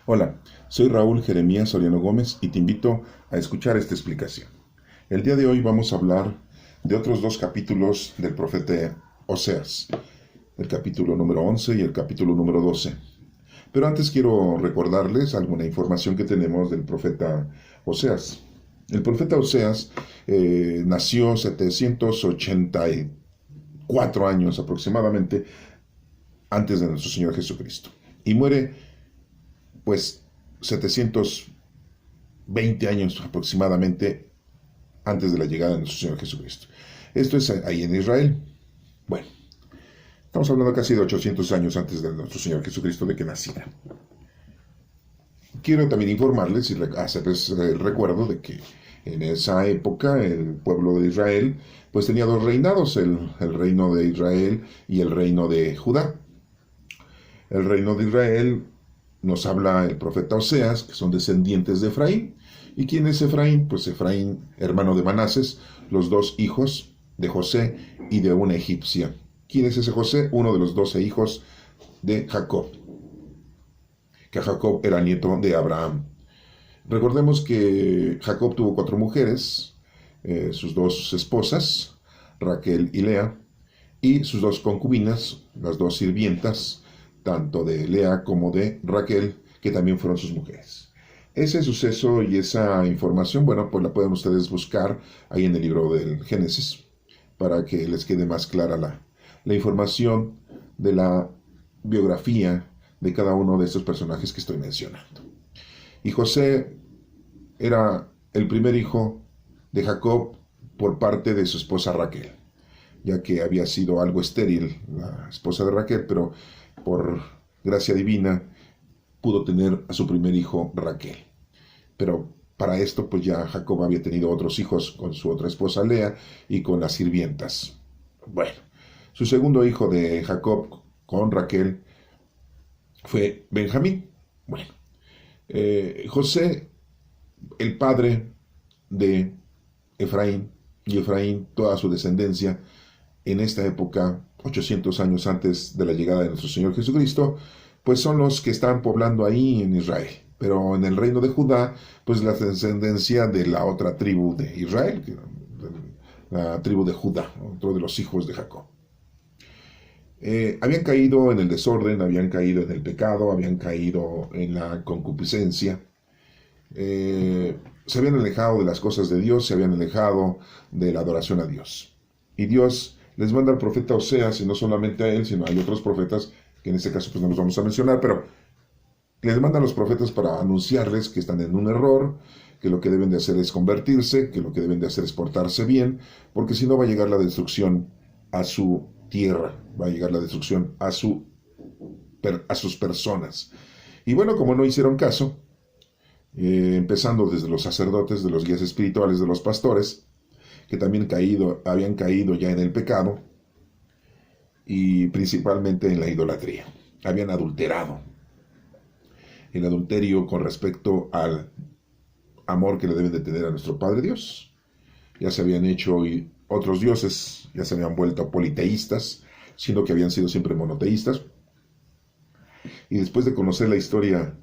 Hola, soy Raúl Jeremías Soriano Gómez y te invito a escuchar esta explicación. El día de hoy vamos a hablar de otros dos capítulos del profeta Oseas, el capítulo número 11 y el capítulo número 12. Pero antes quiero recordarles alguna información que tenemos del profeta Oseas. El profeta Oseas nació 784 años aproximadamente antes de nuestro Señor Jesucristo y muere pues 720 años aproximadamente antes de la llegada de nuestro Señor Jesucristo. Esto es ahí en Israel. Bueno, estamos hablando casi de 800 años antes de nuestro Señor Jesucristo de que naciera. Quiero también informarles y hacerles el recuerdo de que en esa época el pueblo de Israel pues tenía dos reinados, el reino de Israel y el reino de Judá. El reino de Israel nos habla el profeta Oseas, que son descendientes de Efraín. ¿Y quién es Efraín? Pues Efraín, hermano de Manases, los dos hijos de José y de una egipcia. ¿Quién es ese José? Uno de los 12 hijos de Jacob, que Jacob era nieto de Abraham. Recordemos que Jacob tuvo 4 mujeres, sus 2 esposas, Raquel y Lea, y sus 2 concubinas, las 2 sirvientas, tanto de Lea como de Raquel, que también fueron sus mujeres. Ese suceso y esa información, bueno, pues la pueden ustedes buscar ahí en el libro del Génesis, para que les quede más clara la información de la biografía de cada uno de estos personajes que estoy mencionando. Y José era el primer hijo de Jacob por parte de su esposa Raquel, ya que había sido algo estéril la esposa de Raquel, pero por gracia divina pudo tener a su primer hijo Raquel. Pero para esto pues ya Jacob había tenido otros hijos con su otra esposa Lea y con las sirvientas. Bueno, su segundo hijo de Jacob con Raquel fue Benjamín. Bueno, José, el padre de Efraín, y Efraín, toda su descendencia, en esta época, 800 años antes de la llegada de nuestro Señor Jesucristo, pues son los que están poblando ahí en Israel. Pero en el reino de Judá, pues la descendencia de la otra tribu de Israel, la tribu de Judá, otro de los hijos de Jacob. Habían caído en el desorden, habían caído en el pecado, habían caído en la concupiscencia, se habían alejado de las cosas de Dios, se habían alejado de la adoración a Dios. Y Dios les manda al profeta Oseas, y no solamente a él, sino hay otros profetas, que en este caso pues no los vamos a mencionar, pero les manda a los profetas para anunciarles que están en un error, que lo que deben de hacer es convertirse, que lo que deben de hacer es portarse bien, porque si no va a llegar la destrucción a su tierra, va a llegar la destrucción a sus personas. Y bueno, como no hicieron caso, empezando desde los sacerdotes, de los guías espirituales, de los pastores, que también habían caído ya en el pecado, y principalmente en la idolatría. Habían adulterado. El adulterio con respecto al amor que le deben de tener a nuestro Padre Dios. Ya se habían hecho otros dioses, ya se habían vuelto politeístas, siendo que habían sido siempre monoteístas. Y después de conocer la historia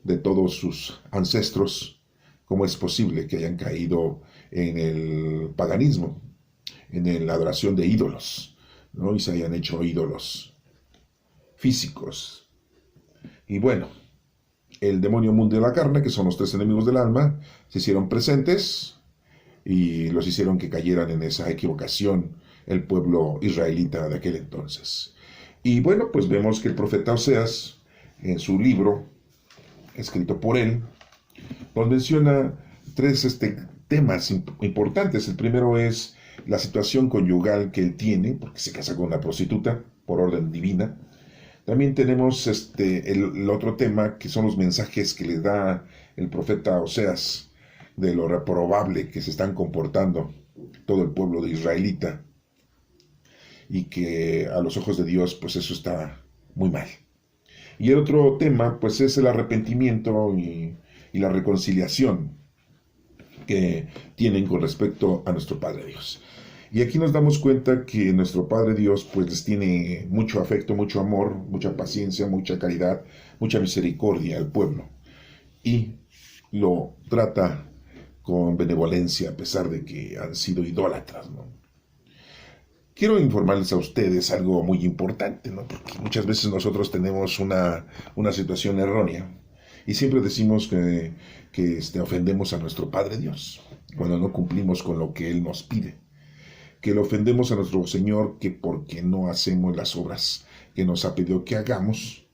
de todos sus ancestros, ¿cómo es posible que hayan caído en el paganismo, en la adoración de ídolos, ¿no? Y se hayan hecho ídolos físicos? Y bueno, el demonio mundo de la carne, que son los 3 enemigos del alma, se hicieron presentes y los hicieron que cayeran en esa equivocación el pueblo israelita de aquel entonces. Y bueno, pues vemos que el profeta Oseas, en su libro, escrito por él, nos menciona 3 temas importantes. El primero es la situación conyugal que él tiene, porque se casa con una prostituta por orden divina. También tenemos el otro tema, que son los mensajes que le da el profeta Oseas de lo reprobable que se están comportando todo el pueblo de israelita, y que a los ojos de Dios pues eso está muy mal. Y el otro tema pues es el arrepentimiento y la reconciliación que tienen con respecto a nuestro Padre Dios. Y aquí nos damos cuenta que nuestro Padre Dios pues les tiene mucho afecto, mucho amor, mucha paciencia, mucha caridad, mucha misericordia al pueblo. y lo trata con benevolencia a pesar de que han sido idólatras, ¿no? Quiero informarles a ustedes algo muy importante, ¿no? Porque muchas veces nosotros tenemos una situación errónea y siempre decimos que ofendemos a nuestro Padre Dios cuando no cumplimos con lo que Él nos pide, que le ofendemos a nuestro Señor que porque no hacemos las obras que nos ha pedido que hagamos,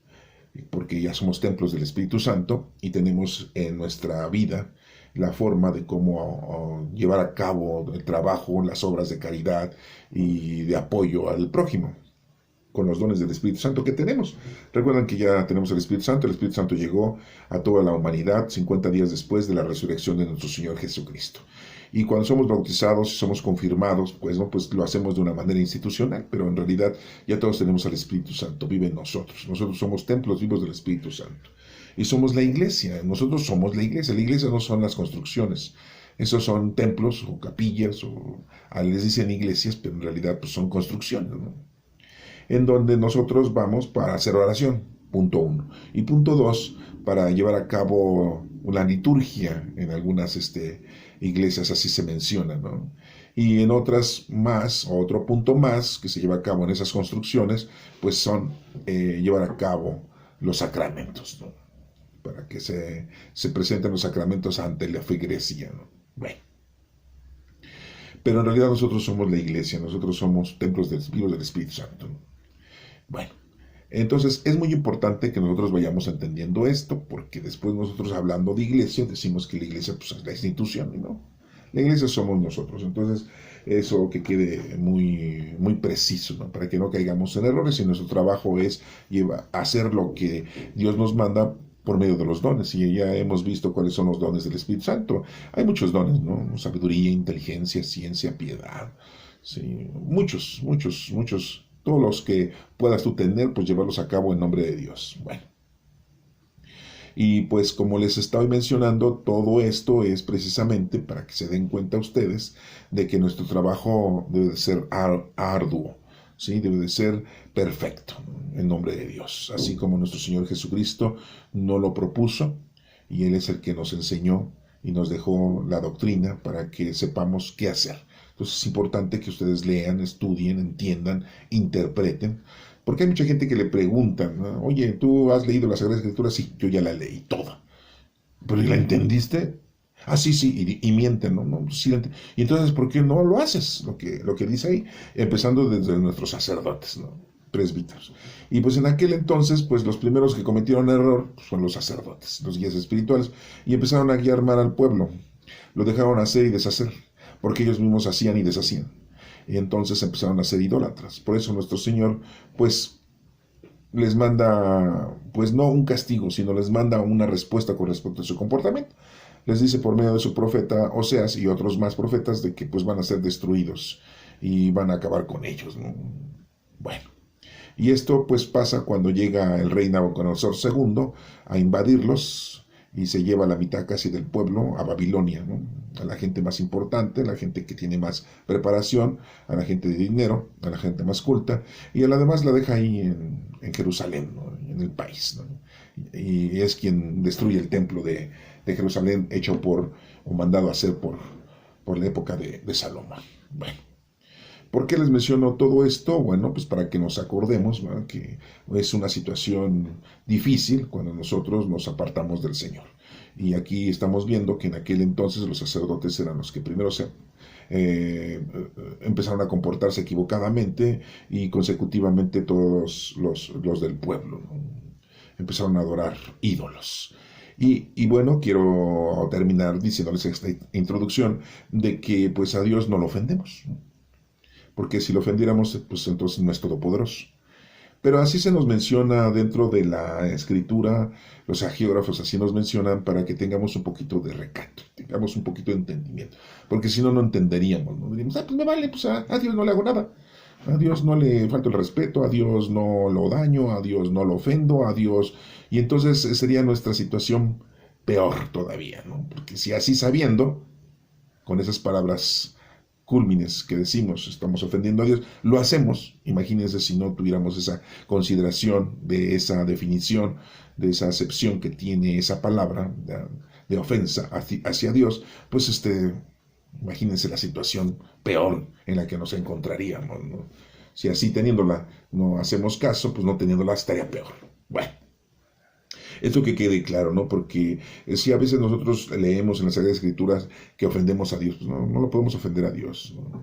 porque ya somos templos del Espíritu Santo y tenemos en nuestra vida la forma de cómo llevar a cabo el trabajo, las obras de caridad y de apoyo al prójimo, con los dones del Espíritu Santo que tenemos. Recuerdan que ya tenemos el Espíritu Santo llegó a toda la humanidad 50 días después de la resurrección de nuestro Señor Jesucristo. Y cuando somos bautizados y somos confirmados, pues lo hacemos de una manera institucional, pero en realidad ya todos tenemos al Espíritu Santo, vive en nosotros. Nosotros somos templos vivos del Espíritu Santo. Y somos la iglesia, nosotros somos la iglesia no son las construcciones. Esos son templos o capillas, les dicen iglesias, pero en realidad pues son construcciones, ¿no? En donde nosotros vamos para hacer oración, punto 1. Y punto 2, para llevar a cabo una liturgia. En algunas iglesias así se menciona, ¿no? Y en otras más, otro punto más que se lleva a cabo en esas construcciones, pues son llevar a cabo los sacramentos, ¿no? Para que se presenten los sacramentos ante la feligresía, ¿no? Bueno. Pero en realidad nosotros somos la iglesia, nosotros somos templos vivos del Espíritu Santo, ¿no? Bueno, entonces es muy importante que nosotros vayamos entendiendo esto, porque después nosotros hablando de iglesia decimos que la iglesia pues, es la institución, ¿no? La iglesia somos nosotros, entonces eso que quede muy, muy preciso, ¿no? Para que no caigamos en errores y nuestro trabajo es hacer lo que Dios nos manda por medio de los dones, y ya hemos visto cuáles son los dones del Espíritu Santo. Hay muchos dones, ¿no? Sabiduría, inteligencia, ciencia, piedad, sí, muchos, todos los que puedas tú tener, pues llevarlos a cabo en nombre de Dios. Bueno, y pues como les estaba mencionando, todo esto es precisamente para que se den cuenta ustedes de que nuestro trabajo debe de ser arduo, ¿sí? Debe de ser perfecto en nombre de Dios, así como nuestro Señor Jesucristo nos lo propuso y Él es el que nos enseñó y nos dejó la doctrina para que sepamos qué hacer. Entonces es importante que ustedes lean, estudien, entiendan, interpreten, porque hay mucha gente que le pregunta, ¿no? Oye, ¿tú has leído la Sagrada Escritura? Sí, yo ya la leí toda. ¿Pero la entendiste? Ah, sí, y mienten, ¿no? No, sí, y entonces, ¿por qué no lo haces? Lo que dice ahí, empezando desde nuestros sacerdotes, ¿no? Presbíteros. Y pues en aquel entonces, pues los primeros que cometieron error pues, fueron los sacerdotes, los guías espirituales, y empezaron a guiar mal al pueblo. Lo dejaron hacer y deshacer, porque ellos mismos hacían y deshacían. Y entonces empezaron a ser idólatras. Por eso nuestro Señor, pues, les manda, pues no un castigo, sino les manda una respuesta con respecto a su comportamiento. Les dice por medio de su profeta Oseas y otros más profetas de que pues van a ser destruidos y van a acabar con ellos, ¿no? Bueno, y esto pues pasa cuando llega el rey Nabucodonosor II a invadirlos y se lleva la mitad casi del pueblo a Babilonia, ¿no? A la gente más importante, a la gente que tiene más preparación, a la gente de dinero, a la gente más culta, y a la demás la deja ahí en Jerusalén, ¿no? En el país, ¿no? Y es quien destruye el templo de Jerusalén hecho o mandado a hacer por la época de Salomón. Bueno, ¿por qué les menciono todo esto? Bueno, pues para que nos acordemos, ¿no? Que es una situación difícil cuando nosotros nos apartamos del Señor. Y aquí estamos viendo que en aquel entonces los sacerdotes eran los que primero empezaron a comportarse equivocadamente y consecutivamente todos los del pueblo, ¿no? Empezaron a adorar ídolos. Y bueno, quiero terminar diciéndoles esta introducción de que pues a Dios no lo ofendemos, ¿no? Porque si lo ofendiéramos, pues entonces no es todopoderoso. Pero así se nos menciona dentro de la escritura, los hagiógrafos así nos mencionan para que tengamos un poquito de recato, tengamos un poquito de entendimiento, porque si no, no entenderíamos, ¿no? Diríamos, pues me vale, pues a Dios no le hago nada, a Dios no le falto el respeto, a Dios no lo daño, a Dios no lo ofendo, a Dios... Y entonces sería nuestra situación peor todavía, ¿no? Porque si así sabiendo, con esas palabras cúlmines que decimos, estamos ofendiendo a Dios, lo hacemos. Imagínense si no tuviéramos esa consideración de esa definición, de esa acepción que tiene esa palabra de ofensa hacia Dios, pues imagínense la situación peor en la que nos encontraríamos, ¿no? Si así teniéndola no hacemos caso, pues no teniéndola estaría peor. Bueno, esto que quede claro, ¿no? Porque si a veces nosotros leemos en las Sagradas Escrituras que ofendemos a Dios, pues no lo podemos ofender a Dios, ¿no?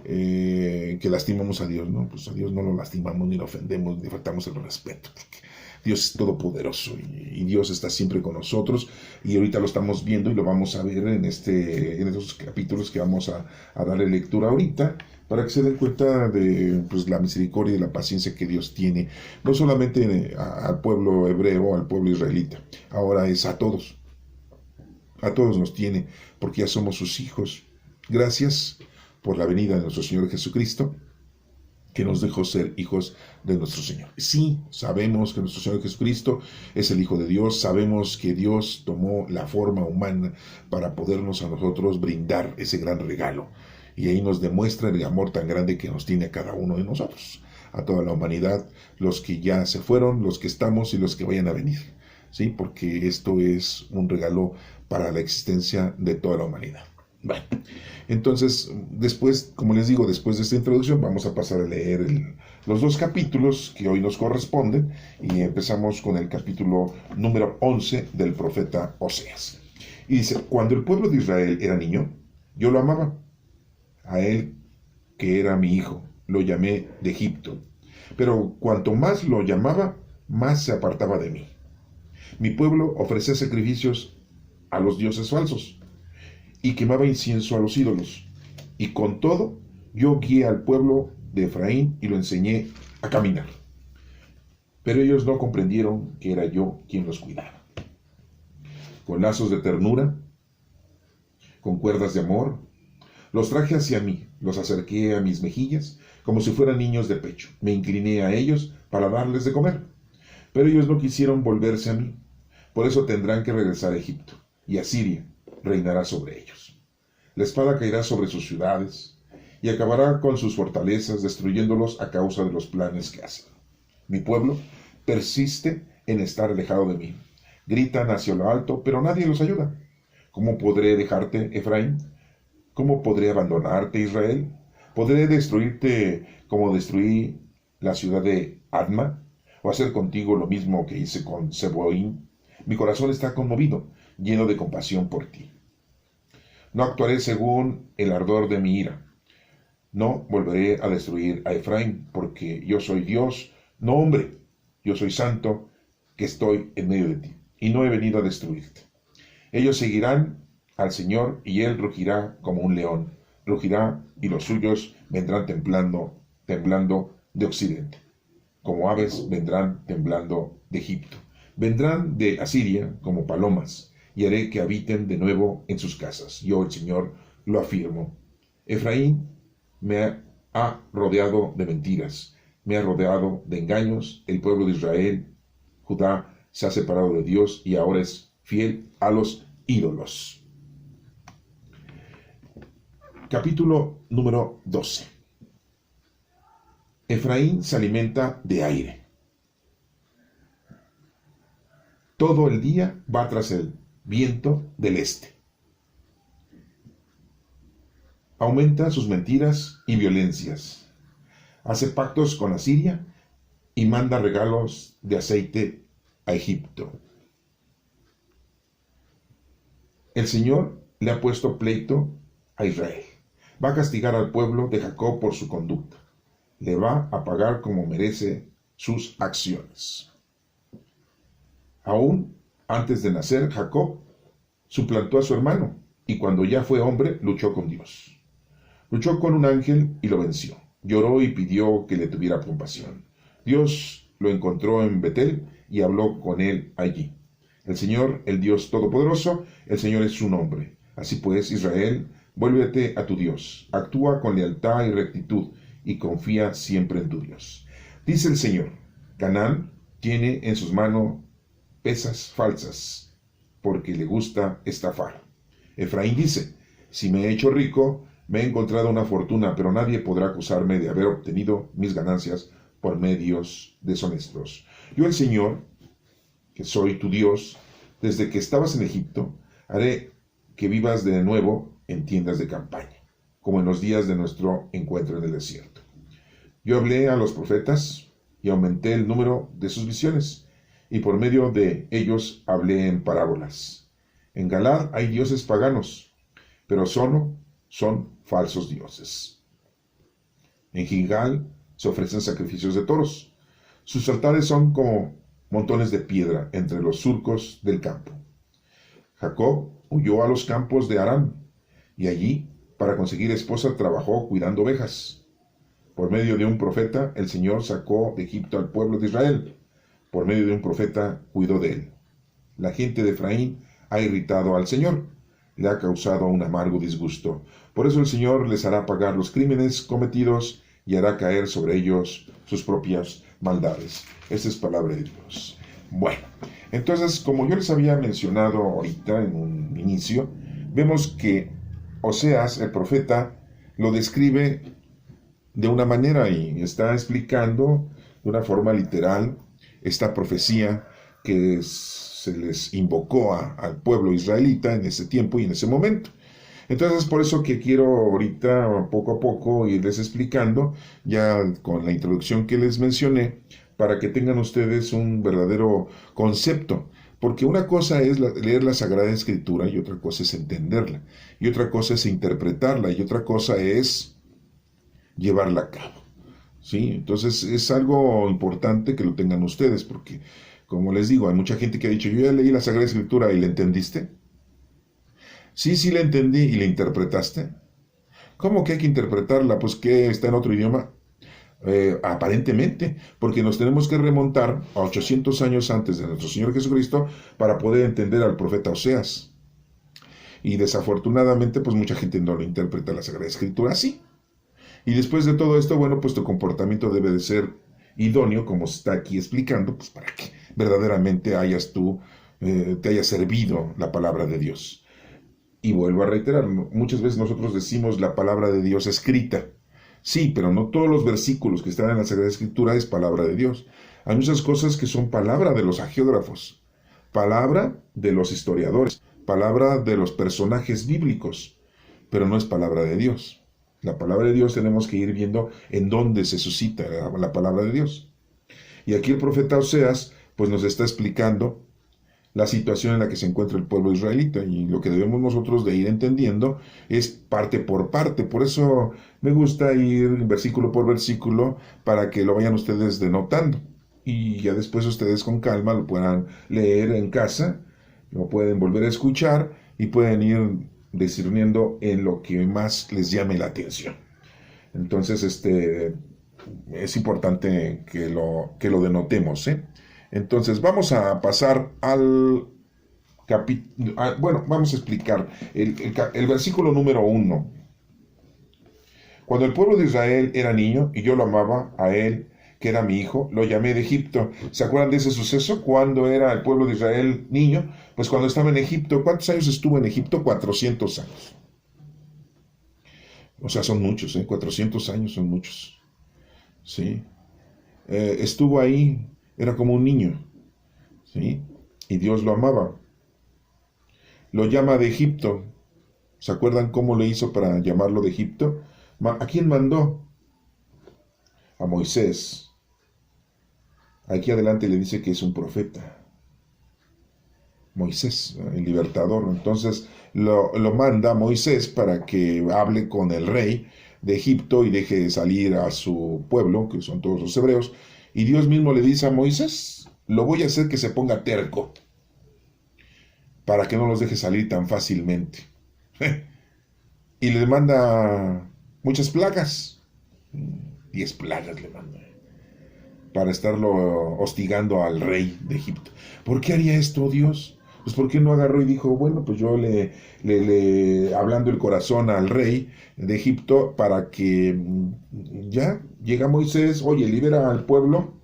Que lastimamos a Dios, ¿no? Pues a Dios no lo lastimamos, ni lo ofendemos, ni faltamos el respeto, porque Dios es todopoderoso y Dios está siempre con nosotros, y ahorita lo estamos viendo y lo vamos a ver en estos capítulos que vamos a darle lectura ahorita, para que se den cuenta de pues, la misericordia y la paciencia que Dios tiene, no solamente al pueblo hebreo, al pueblo israelita, ahora es a todos nos tiene, porque ya somos sus hijos. Gracias por la venida de nuestro Señor Jesucristo, que nos dejó ser hijos de nuestro Señor. Sí, sabemos que nuestro Señor Jesucristo es el Hijo de Dios, sabemos que Dios tomó la forma humana para podernos a nosotros brindar ese gran regalo. Y ahí nos demuestra el amor tan grande que nos tiene a cada uno de nosotros, a toda la humanidad, los que ya se fueron, los que estamos y los que vayan a venir. ¿Sí? Porque esto es un regalo para la existencia de toda la humanidad. Bueno, entonces, después, como les digo, después de esta introducción, vamos a pasar a leer los 2 capítulos que hoy nos corresponden, y empezamos con el capítulo número 11 del profeta Oseas. Y dice: cuando el pueblo de Israel era niño, yo lo amaba. A él, que era mi hijo, lo llamé de Egipto. Pero cuanto más lo llamaba, más se apartaba de mí. Mi pueblo ofrecía sacrificios a los dioses falsos y quemaba incienso a los ídolos. Y con todo, yo guié al pueblo de Efraín y lo enseñé a caminar. Pero ellos no comprendieron que era yo quien los cuidaba. Con lazos de ternura, con cuerdas de amor, los traje hacia mí, los acerqué a mis mejillas, como si fueran niños de pecho. Me incliné a ellos para darles de comer. Pero ellos no quisieron volverse a mí. Por eso tendrán que regresar a Egipto, y Asiria reinará sobre ellos. La espada caerá sobre sus ciudades, y acabará con sus fortalezas, destruyéndolos a causa de los planes que hacen. Mi pueblo persiste en estar alejado de mí. Gritan hacia lo alto, pero nadie los ayuda. ¿Cómo podré dejarte, Efraín? ¿Cómo podré abandonarte, Israel? ¿Podré destruirte como destruí la ciudad de Adma? ¿O hacer contigo lo mismo que hice con Zeboim? Mi corazón está conmovido, lleno de compasión por ti. No actuaré según el ardor de mi ira. No volveré a destruir a Efraín, porque yo soy Dios, no hombre. Yo soy santo, que estoy en medio de ti, y no he venido a destruirte. Ellos seguirán al Señor, y Él rugirá como un león. Rugirá, y los suyos vendrán temblando de occidente. Como aves vendrán temblando de Egipto. Vendrán de Asiria como palomas, y haré que habiten de nuevo en sus casas. Yo, el Señor, lo afirmo. Efraín me ha rodeado de mentiras, me ha rodeado de engaños. El pueblo de Israel, Judá, se ha separado de Dios y ahora es fiel a los ídolos. Capítulo número 12. Efraín se alimenta de aire. Todo el día va tras el viento del este. Aumenta sus mentiras y violencias. Hace pactos con Asiria y manda regalos de aceite a Egipto. El Señor le ha puesto pleito a Israel. Va a castigar al pueblo de Jacob por su conducta. Le va a pagar como merece sus acciones. Aún antes de nacer, Jacob suplantó a su hermano, y cuando ya fue hombre, luchó con Dios. Luchó con un ángel y lo venció. Lloró y pidió que le tuviera compasión. Dios lo encontró en Betel y habló con él allí. El Señor, el Dios Todopoderoso, el Señor es su nombre. Así pues, Israel, vuélvete a tu Dios, actúa con lealtad y rectitud, y confía siempre en tu Dios. Dice el Señor: Canaán tiene en sus manos pesas falsas, porque le gusta estafar. Efraín dice: si me he hecho rico, Me he encontrado una fortuna, pero nadie podrá acusarme de haber obtenido mis ganancias por medios deshonestos. Yo, el Señor, que soy tu Dios, desde que estabas en Egipto, haré que vivas de nuevo en tiendas de campaña, como en los días de nuestro encuentro en el desierto. Yo hablé a los profetas y aumenté el número de sus visiones, y por medio de ellos hablé en parábolas. En Galaad hay dioses paganos, pero solo son falsos dioses. En Gilgal se ofrecen sacrificios de toros. Sus altares son como montones de piedra entre los surcos del campo. Jacob huyó a los campos de Aram, y allí, para conseguir esposa, trabajó cuidando ovejas. Por medio de un profeta, el Señor sacó de Egipto al pueblo de Israel. Por medio de un profeta, cuidó de él. La gente de Efraín ha irritado al Señor, le ha causado un amargo disgusto. Por eso el Señor les hará pagar los crímenes cometidos y hará caer sobre ellos sus propias maldades. Esta es palabra de Dios. Bueno, entonces, como yo les había mencionado ahorita en un inicio, vemos que Oseas, el profeta, lo describe de una manera y está explicando de una forma literal esta profecía que se les invocó al pueblo israelita en ese tiempo y en ese momento. Entonces, por eso que quiero ahorita, poco a poco, irles explicando, ya con la introducción que les mencioné, para que tengan ustedes un verdadero concepto. Porque una cosa es leer la Sagrada Escritura y otra cosa es entenderla. Y otra cosa es interpretarla y otra cosa es llevarla a cabo. ¿Sí? Entonces es algo importante que lo tengan ustedes porque, como les digo, hay mucha gente que ha dicho, yo ya leí la Sagrada Escritura y ¿la entendiste? Sí, la entendí y la interpretaste. ¿Cómo que hay que interpretarla? Pues que está en otro idioma. Aparentemente, porque nos tenemos que remontar a 800 años antes de nuestro Señor Jesucristo para poder entender al profeta Oseas. Y desafortunadamente, pues mucha gente no lo interpreta la Sagrada Escritura así. Y después de todo esto, bueno, pues tu comportamiento debe de ser idóneo, como se está aquí explicando, pues para que verdaderamente te haya servido la palabra de Dios. Y vuelvo a reiterar, muchas veces nosotros decimos la palabra de Dios escrita. Sí, pero no todos los versículos que están en la Sagrada Escritura es palabra de Dios. Hay muchas cosas que son palabra de los hagiógrafos, palabra de los historiadores, palabra de los personajes bíblicos, pero no es palabra de Dios. La palabra de Dios tenemos que ir viendo en dónde se suscita la palabra de Dios. Y aquí el profeta Oseas pues nos está explicando la situación en la que se encuentra el pueblo israelita y lo que debemos nosotros de ir entendiendo es parte por parte. Por eso me gusta ir versículo por versículo para que lo vayan ustedes denotando y ya después ustedes con calma lo puedan leer en casa, lo pueden volver a escuchar y pueden ir discerniendo en lo que más les llame la atención. Entonces es importante que lo denotemos, ¿eh? Entonces vamos a pasar al capítulo, vamos a explicar el versículo número 1. Cuando el pueblo de Israel era niño y yo lo amaba a él, que era mi hijo, lo llamé de Egipto. ¿Se acuerdan de ese suceso? Cuando era el pueblo de Israel niño, pues cuando estaba en Egipto, ¿cuántos años estuvo en Egipto? 400 años. O sea, son muchos, 400 años son muchos. ¿Sí? Estuvo ahí. Era como un niño, ¿sí? Y Dios lo amaba. Lo llama de Egipto. ¿Se acuerdan cómo le hizo para llamarlo de Egipto? ¿A quién mandó? A Moisés. Aquí adelante le dice que es un profeta. Moisés, el libertador. Entonces lo manda a Moisés para que hable con el rey de Egipto y deje salir a su pueblo, que son todos los hebreos. Y Dios mismo le dice a Moisés, lo voy a hacer que se ponga terco, para que no los deje salir tan fácilmente. Y le manda muchas plagas, 10 plagas le manda, para estarlo hostigando al rey de Egipto. ¿Por qué haría esto Dios? Pues ¿por qué no agarró y dijo, bueno, pues yo le hablando el corazón al rey de Egipto para que ya llega Moisés, oye, libera al pueblo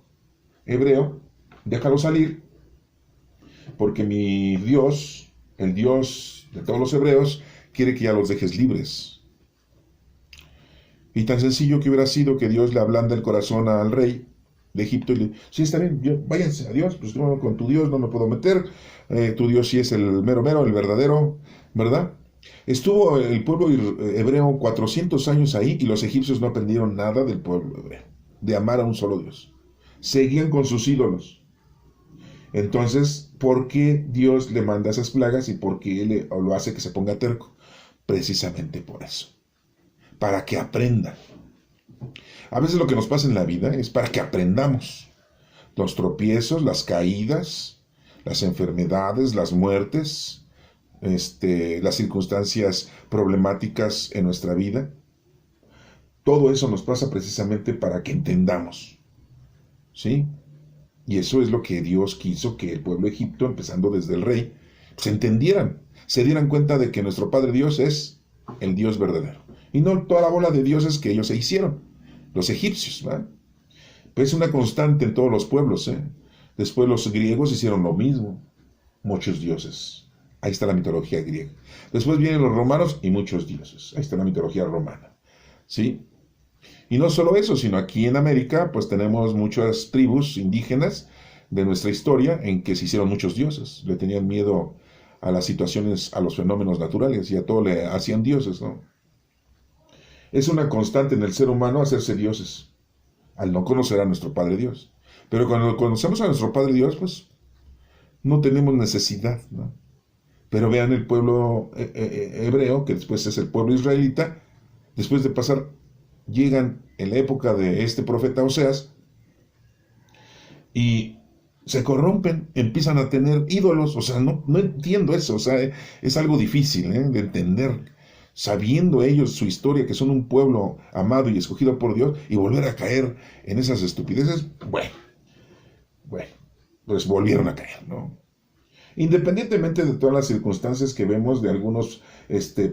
hebreo, déjalo salir, porque mi Dios, el Dios de todos los hebreos, quiere que ya los dejes libres. Y tan sencillo que hubiera sido que Dios le ablanda el corazón al rey de Egipto y le sí, está bien, váyanse a Dios, pues no, con tu Dios no me puedo meter, tu Dios sí es el mero mero, el verdadero, ¿verdad? Estuvo el pueblo hebreo 400 años ahí y los egipcios no aprendieron nada del pueblo hebreo, de amar a un solo Dios. Seguían con sus ídolos. Entonces, ¿por qué Dios le manda esas plagas y por qué lo hace que se ponga terco? Precisamente por eso, para que aprendan. A veces lo que nos pasa en la vida es para que aprendamos. Los tropiezos, las caídas, las enfermedades, las muertes, las circunstancias problemáticas en nuestra vida. Todo eso nos pasa precisamente para que entendamos. ¿Sí? Y eso es lo que Dios quiso que el pueblo de Egipto, empezando desde el rey, se entendieran, se dieran cuenta de que nuestro Padre Dios es el Dios verdadero. Y no toda la bola de dioses que ellos se hicieron, los egipcios, ¿verdad? Pues es una constante en todos los pueblos, ¿eh? Después los griegos hicieron lo mismo, muchos dioses. Ahí está la mitología griega. Después vienen los romanos y muchos dioses. Ahí está la mitología romana, ¿sí? Y no solo eso, sino aquí en América, pues tenemos muchas tribus indígenas de nuestra historia en que se hicieron muchos dioses. Le tenían miedo a las situaciones, a los fenómenos naturales y a todo le hacían dioses, ¿no? Es una constante en el ser humano hacerse dioses, al no conocer a nuestro Padre Dios. Pero cuando conocemos a nuestro Padre Dios, pues no tenemos necesidad, ¿no? Pero vean el pueblo hebreo, que después es el pueblo israelita, después de pasar, llegan en la época de este profeta Oseas y se corrompen, empiezan a tener ídolos. O sea, no entiendo eso, o sea, es algo difícil de entender, sabiendo ellos su historia, que son un pueblo amado y escogido por Dios, y volver a caer en esas estupideces. Bueno, pues volvieron a caer, ¿no? Independientemente de todas las circunstancias que vemos de algunos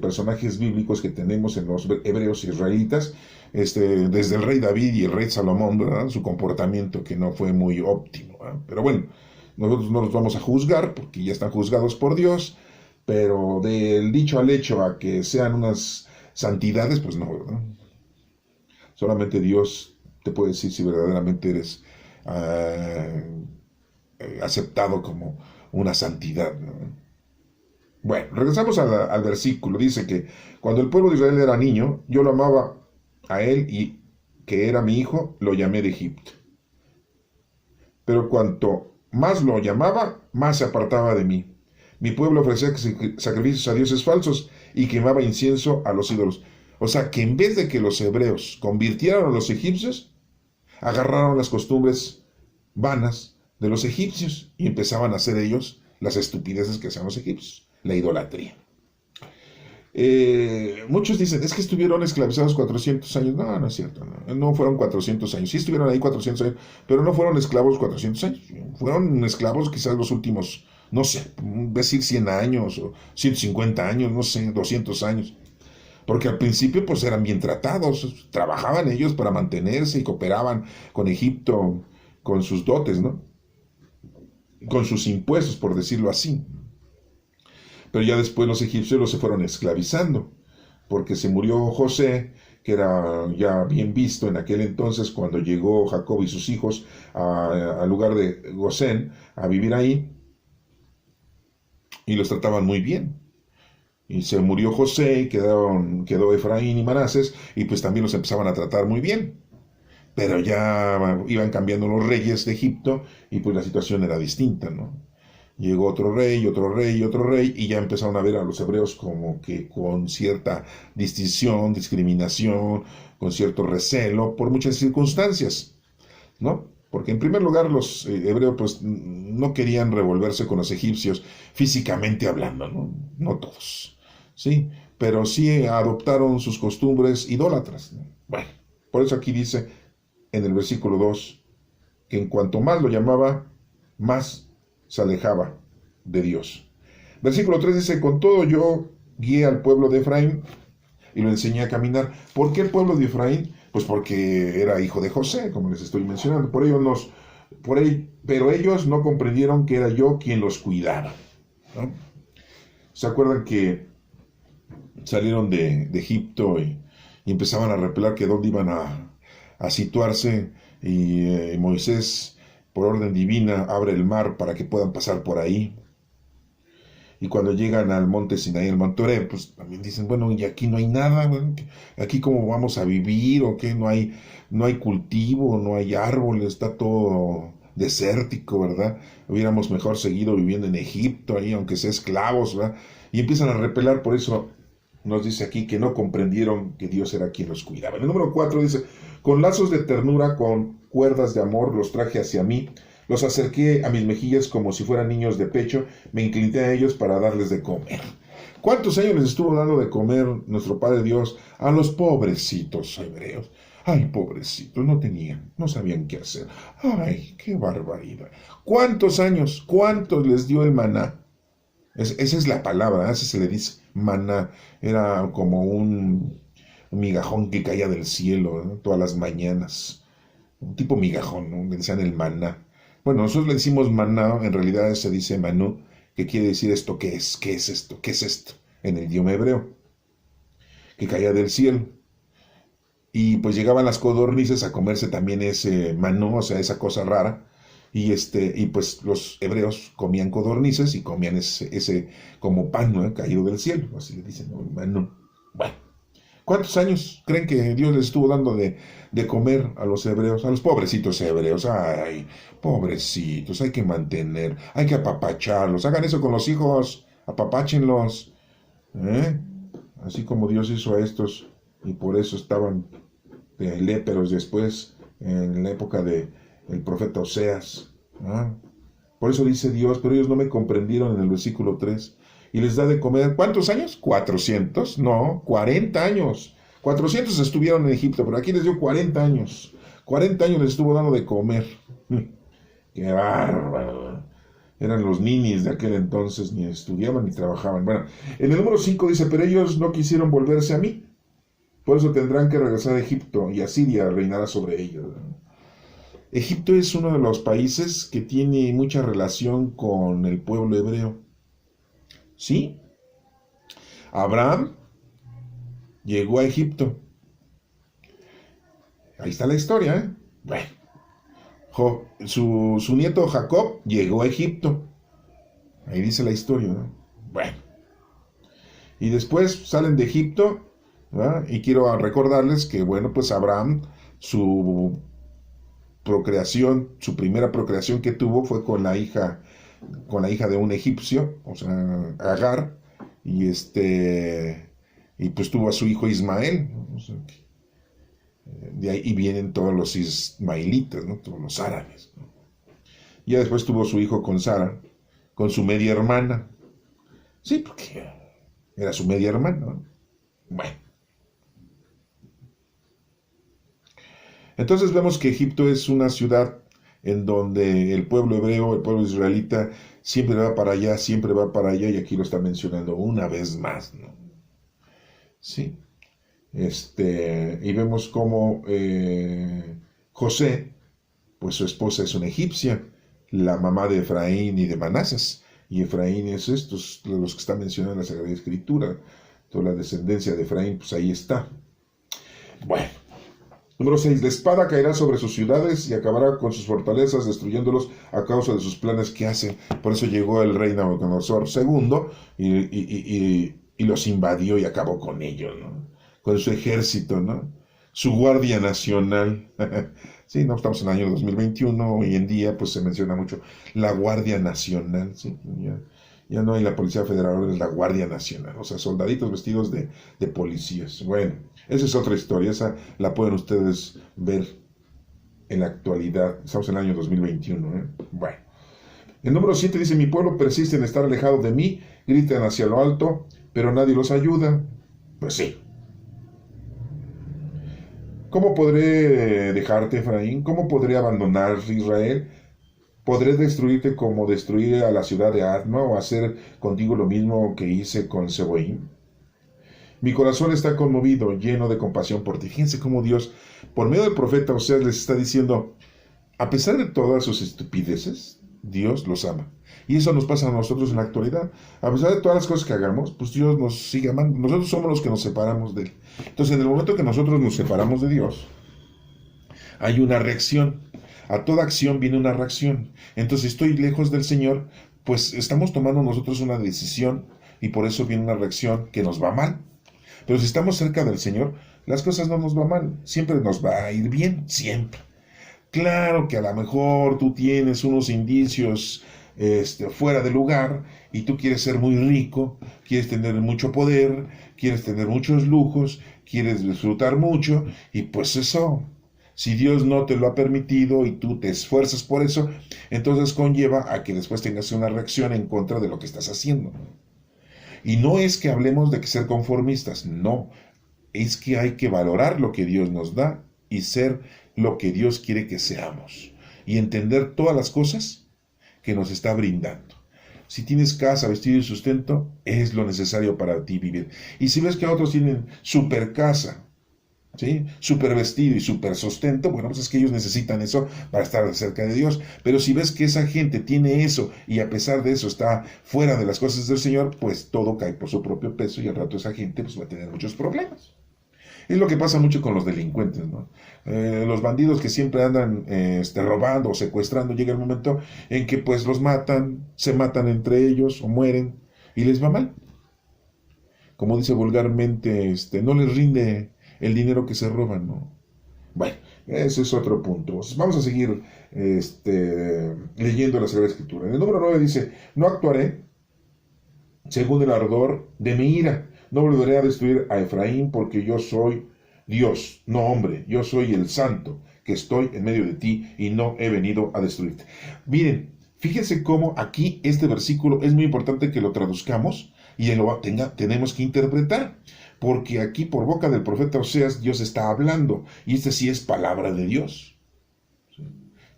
personajes bíblicos que tenemos en los hebreos israelitas, desde el rey David y el rey Salomón, ¿verdad? Su comportamiento que no fue muy óptimo, ¿verdad? Pero bueno, nosotros no los vamos a juzgar porque ya están juzgados por Dios, pero del dicho al hecho a que sean unas santidades, pues no, ¿verdad? Solamente Dios te puede decir si verdaderamente eres aceptado como una santidad, ¿no? Bueno, regresamos al versículo. Dice que cuando el pueblo de Israel era niño, yo lo amaba a él y que era mi hijo, lo llamé de Egipto. Pero cuanto más lo llamaba, más se apartaba de mí. Mi pueblo ofrecía sacrificios a dioses falsos y quemaba incienso a los ídolos. O sea, que en vez de que los hebreos convirtieran a los egipcios, agarraron las costumbres vanas de los egipcios y empezaban a hacer ellos las estupideces que hacían los egipcios, la idolatría. Muchos dicen, es que estuvieron esclavizados 400 años. No, no es cierto, no fueron 400 años. Sí estuvieron ahí 400 años, pero no fueron esclavos 400 años. Fueron esclavos quizás los últimos, no sé, decir 100 años o 150 años, no sé, 200 años. Porque al principio pues eran bien tratados, trabajaban ellos para mantenerse y cooperaban con Egipto con sus dotes, ¿no? Con sus impuestos, por decirlo así. Pero ya después los egipcios los se fueron esclavizando, porque se murió José, que era ya bien visto en aquel entonces cuando llegó Jacob y sus hijos al lugar de Gosén a vivir ahí, y los trataban muy bien. Y se murió José y quedó Efraín y Manases, y pues también los empezaban a tratar muy bien. Pero ya iban cambiando los reyes de Egipto y pues la situación era distinta, ¿no? Llegó otro rey, otro rey, otro rey, y ya empezaron a ver a los hebreos como que con cierta distinción, discriminación, con cierto recelo, por muchas circunstancias, ¿no? Porque en primer lugar los hebreos pues no querían revolverse con los egipcios físicamente hablando, ¿no? No todos, ¿sí? Pero sí adoptaron sus costumbres idólatras, ¿no? Bueno, por eso aquí dice en el versículo 2 que en cuanto más lo llamaba, más se alejaba de Dios. Versículo 3 dice, con todo yo guié al pueblo de Efraín y lo enseñé a caminar. ¿Por qué el pueblo de Efraín? Pues porque era hijo de José, como les estoy mencionando. Pero ellos no comprendieron que era yo quien los cuidaba, ¿no? ¿Se acuerdan que salieron de Egipto y empezaban a repelar que dónde iban a situarse, y Moisés, por orden divina, abre el mar para que puedan pasar por ahí. Y cuando llegan al monte Sinaí, el monte Oreb, pues también dicen, bueno, y aquí no hay nada, bueno, aquí cómo vamos a vivir, o qué, no hay cultivo, no hay árboles, está todo desértico, ¿verdad? Hubiéramos mejor seguido viviendo en Egipto, ahí, aunque sea esclavos, ¿verdad? Y empiezan a repelar, por eso nos dice aquí que no comprendieron que Dios era quien los cuidaba. En el número 4 dice, con lazos de ternura, con cuerdas de amor, los traje hacia mí, los acerqué a mis mejillas como si fueran niños de pecho, me incliné a ellos para darles de comer. ¿Cuántos años les estuvo dando de comer nuestro Padre Dios a los pobrecitos hebreos? Ay, pobrecitos, no tenían, no sabían qué hacer. Ay, qué barbaridad. ¿Cuántos años? ¿Cuántos les dio el maná? Esa es la palabra, así se le dice, maná. Era como un migajón que caía del cielo, ¿no? Todas las mañanas. Un tipo migajón, ¿no? Le decían el maná. Bueno, nosotros le decimos maná, en realidad se dice manú, que quiere decir esto, ¿qué es? ¿Qué es esto? ¿Qué es esto? En el idioma hebreo, que caía del cielo. Y pues llegaban las codornices a comerse también ese manú, o sea, esa cosa rara. Y pues los hebreos comían codornices y comían ese como pan, ¿no? Caído del cielo, así le dicen, ¿no? Manú. Bueno, ¿cuántos años creen que Dios les estuvo dando de comer a los hebreos, a los pobrecitos hebreos? Ay, pobrecitos, hay que mantener, hay que apapacharlos. Hagan eso con los hijos, apapáchenlos, ¿eh? Así como Dios hizo a estos, y por eso estaban léperos después, en la época del profeta Oseas, ¿ah? Por eso dice Dios, pero ellos no me comprendieron en el versículo 3. Y les da de comer, ¿cuántos años? 400, no, 40 años. 400 estuvieron en Egipto, pero aquí les dio 40 años. 40 años les estuvo dando de comer. ¡Qué bárbaro! Eran los ninis de aquel entonces, ni estudiaban ni trabajaban. Bueno, en el número 5 dice, pero ellos no quisieron volverse a mí. Por eso tendrán que regresar a Egipto, y Asiria reinará sobre ellos. Egipto es uno de los países que tiene mucha relación con el pueblo hebreo. ¿Sí? Abraham llegó a Egipto. Ahí está la historia, ¿eh? Bueno, su nieto Jacob llegó a Egipto. Ahí dice la historia, ¿no? Bueno. Y después salen de Egipto, ¿verdad? Y quiero recordarles que, bueno, pues Abraham, su primera procreación que tuvo fue con la hija de un egipcio, o sea, Agar, y pues tuvo a su hijo Ismael, ¿no? O sea, de ahí vienen todos los ismaelitas, ¿no? Todos los árabes, ¿no? Y ya después tuvo su hijo con Sara, con su media hermana. Sí, porque era su media hermana, ¿no? Bueno. Entonces vemos que Egipto es una ciudad en donde el pueblo hebreo, el pueblo israelita, siempre va para allá, y aquí lo está mencionando una vez más, ¿no? Sí. Y vemos cómo José, pues su esposa es una egipcia, la mamá de Efraín y de Manasés, y Efraín es estos, los que están mencionados en la Sagrada Escritura, toda la descendencia de Efraín, pues ahí está. Bueno. Número 6. La espada caerá sobre sus ciudades y acabará con sus fortalezas, destruyéndolos a causa de sus planes que hacen. Por eso llegó el rey Nabucodonosor II y los invadió y acabó con ellos, ¿no? Con su ejército, ¿no? Su guardia nacional. Sí, no estamos en el año 2021, hoy en día pues se menciona mucho la Guardia Nacional, ¿sí? Ya no hay la Policía Federal, ahora es la Guardia Nacional, o sea, soldaditos vestidos de policías. Bueno, esa es otra historia, esa la pueden ustedes ver en la actualidad, estamos en el año 2021, ¿eh? Bueno, el número 7 dice, mi pueblo persiste en estar alejado de mí, gritan hacia lo alto, pero nadie los ayuda. Pues sí. ¿Cómo podré dejarte, Efraín? ¿Cómo podré abandonar Israel? ¿Podré destruirte como destruí a la ciudad de Adma o hacer contigo lo mismo que hice con Seboim? Mi corazón está conmovido, lleno de compasión por ti. Fíjense cómo Dios, por medio del profeta Oseas, les está diciendo, a pesar de todas sus estupideces, Dios los ama. Y eso nos pasa a nosotros en la actualidad. A pesar de todas las cosas que hagamos, pues Dios nos sigue amando. Nosotros somos los que nos separamos de Él. Entonces, en el momento que nosotros nos separamos de Dios, hay una reacción. A toda acción viene una reacción. Entonces, si estoy lejos del Señor, pues estamos tomando nosotros una decisión y por eso viene una reacción que nos va mal. Pero si estamos cerca del Señor, las cosas no nos van mal. Siempre nos va a ir bien, siempre. Claro que a lo mejor tú tienes unos indicios fuera de lugar y tú quieres ser muy rico, quieres tener mucho poder, quieres tener muchos lujos, quieres disfrutar mucho y pues eso, si Dios no te lo ha permitido y tú te esfuerzas por eso, entonces conlleva a que después tengas una reacción en contra de lo que estás haciendo. Y no es que hablemos de que ser conformistas, no, es que hay que valorar lo que Dios nos da y ser lo que Dios quiere que seamos y entender todas las cosas que nos está brindando. Si tienes casa, vestido y sustento, es lo necesario para ti vivir. Y si ves que otros tienen super casa, ¿sí? Super vestido y super sustento, bueno, pues es que ellos necesitan eso para estar cerca de Dios. Pero si ves que esa gente tiene eso y a pesar de eso está fuera de las cosas del Señor, pues todo cae por su propio peso y al rato esa gente pues va a tener muchos problemas. Es lo que pasa mucho con los delincuentes, ¿no? Los bandidos que siempre andan robando o secuestrando, llega el momento en que pues los matan, se matan entre ellos o mueren y les va mal. Como dice vulgarmente, no les rinde el dinero que se roban, ¿no? Bueno, ese es otro punto. Vamos a seguir leyendo la Sagrada Escritura. En el número 9 dice, no actuaré según el ardor de mi ira. No volveré a destruir a Efraín porque yo soy Dios, no hombre. Yo soy el santo que estoy en medio de ti y no he venido a destruirte. Miren, fíjense cómo aquí este versículo es muy importante que lo traduzcamos y tenemos que interpretar. Porque aquí por boca del profeta Oseas Dios está hablando y sí es palabra de Dios.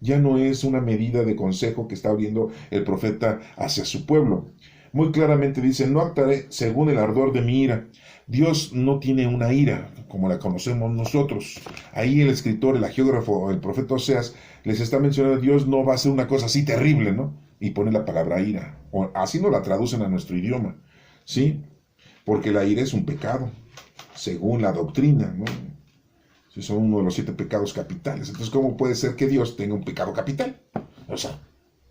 Ya no es una medida de consejo que está abriendo el profeta hacia su pueblo. Muy claramente dice, no actuaré según el ardor de mi ira. Dios no tiene una ira como la conocemos nosotros. Ahí el escritor, el hagiógrafo, el profeta Oseas, les está mencionando que Dios no va a hacer una cosa así terrible, ¿no? Y pone la palabra ira. O así no la traducen a nuestro idioma, ¿sí? Porque la ira es un pecado, según la doctrina, ¿no? Son uno de los 7 pecados capitales. Entonces, ¿cómo puede ser que Dios tenga un pecado capital? O sea,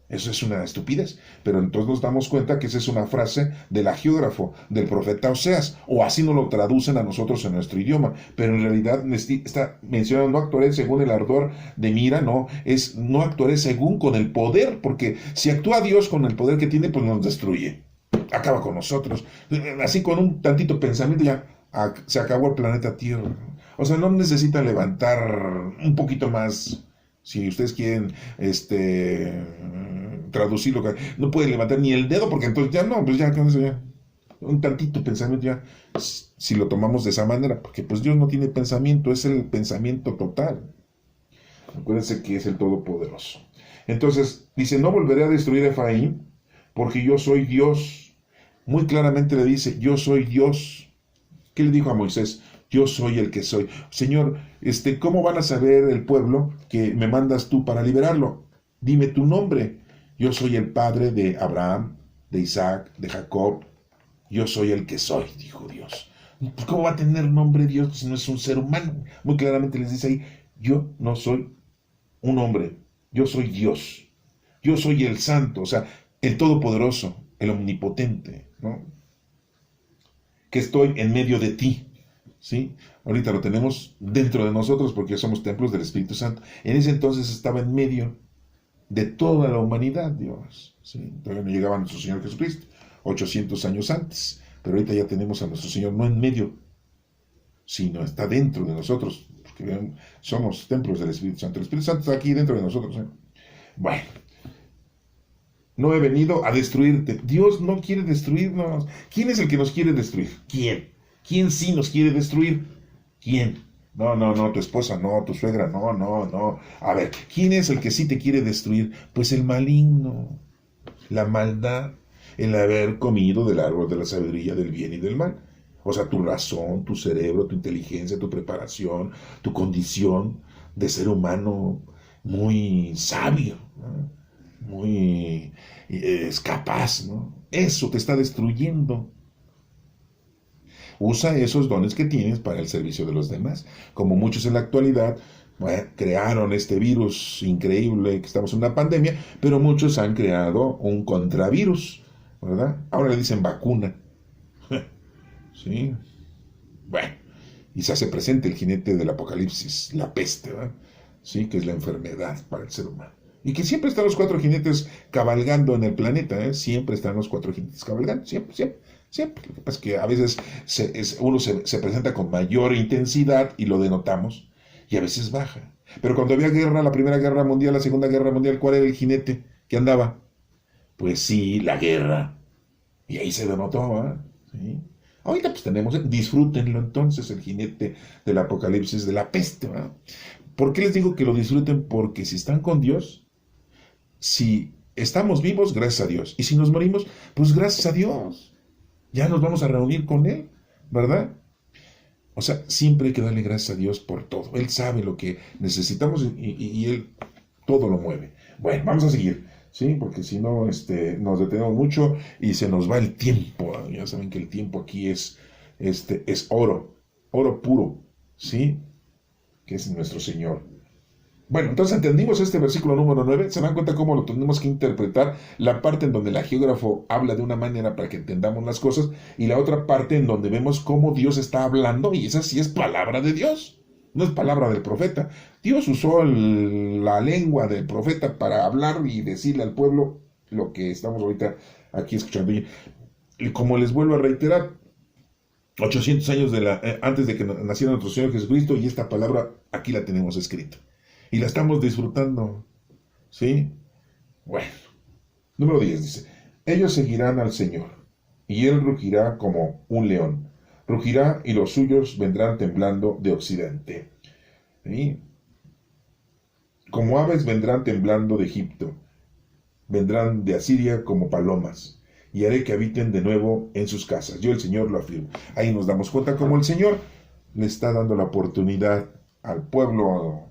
eso es una estupidez. Pero entonces nos damos cuenta que esa es una frase del hagiógrafo, del profeta Oseas, o así nos lo traducen a nosotros en nuestro idioma. Pero en realidad está mencionando, no actuaré según el ardor de mi ira, no, es no actuaré según con el poder, porque si actúa Dios con el poder que tiene, pues nos destruye. Acaba con nosotros. Así con un tantito pensamiento ya se acabó el planeta Tierra. O sea, no necesita levantar un poquito más. Si ustedes quieren traducirlo, no puede levantar ni el dedo porque entonces ya no, pues ya con eso ya. Un tantito pensamiento ya, si lo tomamos de esa manera, porque pues Dios no tiene pensamiento, es el pensamiento total. Acuérdense que es el Todopoderoso. Entonces, dice, no volveré a destruir a Efraín porque yo soy Dios. Muy claramente le dice, yo soy Dios. ¿Qué le dijo a Moisés? Yo soy el que soy. Señor, ¿cómo van a saber el pueblo que me mandas tú para liberarlo? Dime tu nombre. Yo soy el padre de Abraham, de Isaac, de Jacob. Yo soy el que soy, dijo Dios. Pues, ¿cómo va a tener nombre Dios si no es un ser humano? Muy claramente les dice ahí, yo no soy un hombre, yo soy Dios. Yo soy el santo, o sea, el todopoderoso, el omnipotente, ¿no? Que estoy en medio de ti, ¿sí? Ahorita lo tenemos dentro de nosotros porque somos templos del Espíritu Santo. En ese entonces estaba en medio de toda la humanidad, Dios, ¿sí? Todavía no llegaba a nuestro Señor Jesucristo, 800 años antes, pero ahorita ya tenemos a nuestro Señor no en medio, sino está dentro de nosotros, porque somos templos del Espíritu Santo. El Espíritu Santo está aquí dentro de nosotros, ¿eh? Bueno. No he venido a destruirte. Dios no quiere destruirnos. ¿Quién es el que nos quiere destruir? ¿Quién? ¿Quién sí nos quiere destruir? ¿Quién? No, tu esposa, no, tu suegra, no. A ver, ¿quién es el que sí te quiere destruir? Pues el maligno, la maldad, el haber comido del árbol de la sabiduría del bien y del mal. O sea, tu razón, tu cerebro, tu inteligencia, tu preparación, tu condición de ser humano muy sabio, ¿no? muy es capaz, ¿no? Eso te está destruyendo. Usa esos dones que tienes para el servicio de los demás. Como muchos en la actualidad, bueno, crearon este virus increíble, que estamos en una pandemia, pero muchos han creado un contravirus, ¿verdad? Ahora le dicen vacuna. ¿Sí? Bueno, y se hace presente el jinete del apocalipsis, la peste, ¿verdad? Sí, que es la enfermedad para el ser humano. Y que siempre están los cuatro jinetes cabalgando en el planeta, ¿eh? Siempre están los cuatro jinetes cabalgando, siempre, siempre, siempre. Lo que pasa es que a veces uno se presenta con mayor intensidad y lo denotamos, y a veces baja. Pero cuando había guerra, la Primera Guerra Mundial, la Segunda Guerra Mundial, ¿cuál era el jinete que andaba? Pues sí, la guerra. Y ahí se denotó, ¿eh? ¿Sí? Ahorita pues tenemos, disfrútenlo entonces, el jinete del apocalipsis de la peste, ¿verdad? ¿Por qué les digo que lo disfruten? Porque si están con Dios, si estamos vivos, gracias a Dios. Y si nos morimos, pues gracias a Dios. Ya nos vamos a reunir con Él, ¿verdad? O sea, siempre hay que darle gracias a Dios por todo. Él sabe lo que necesitamos y Él todo lo mueve. Bueno, vamos a seguir, ¿sí? Porque si no, nos detenemos mucho y se nos va el tiempo. Ya saben que el tiempo aquí es oro puro, ¿sí? Que es nuestro Señor. Bueno, entonces entendimos este versículo número 9. ¿Se dan cuenta cómo lo tenemos que interpretar? La parte en donde el geógrafo habla de una manera para que entendamos las cosas y la otra parte en donde vemos cómo Dios está hablando, y esa sí es palabra de Dios, no es palabra del profeta. Dios usó la lengua del profeta para hablar y decirle al pueblo lo que estamos ahorita aquí escuchando. Y como les vuelvo a reiterar, 800 años antes de que naciera nuestro Señor Jesucristo, y esta palabra aquí la tenemos escrita. Y la estamos disfrutando, ¿sí? Bueno, número 10 dice, ellos seguirán al Señor, y Él rugirá como un león. Rugirá y los suyos vendrán temblando de occidente. ¿Sí? Como aves vendrán temblando de Egipto. Vendrán de Asiria como palomas. Y haré que habiten de nuevo en sus casas. Yo el Señor lo afirmo. Ahí nos damos cuenta cómo el Señor le está dando la oportunidad al pueblo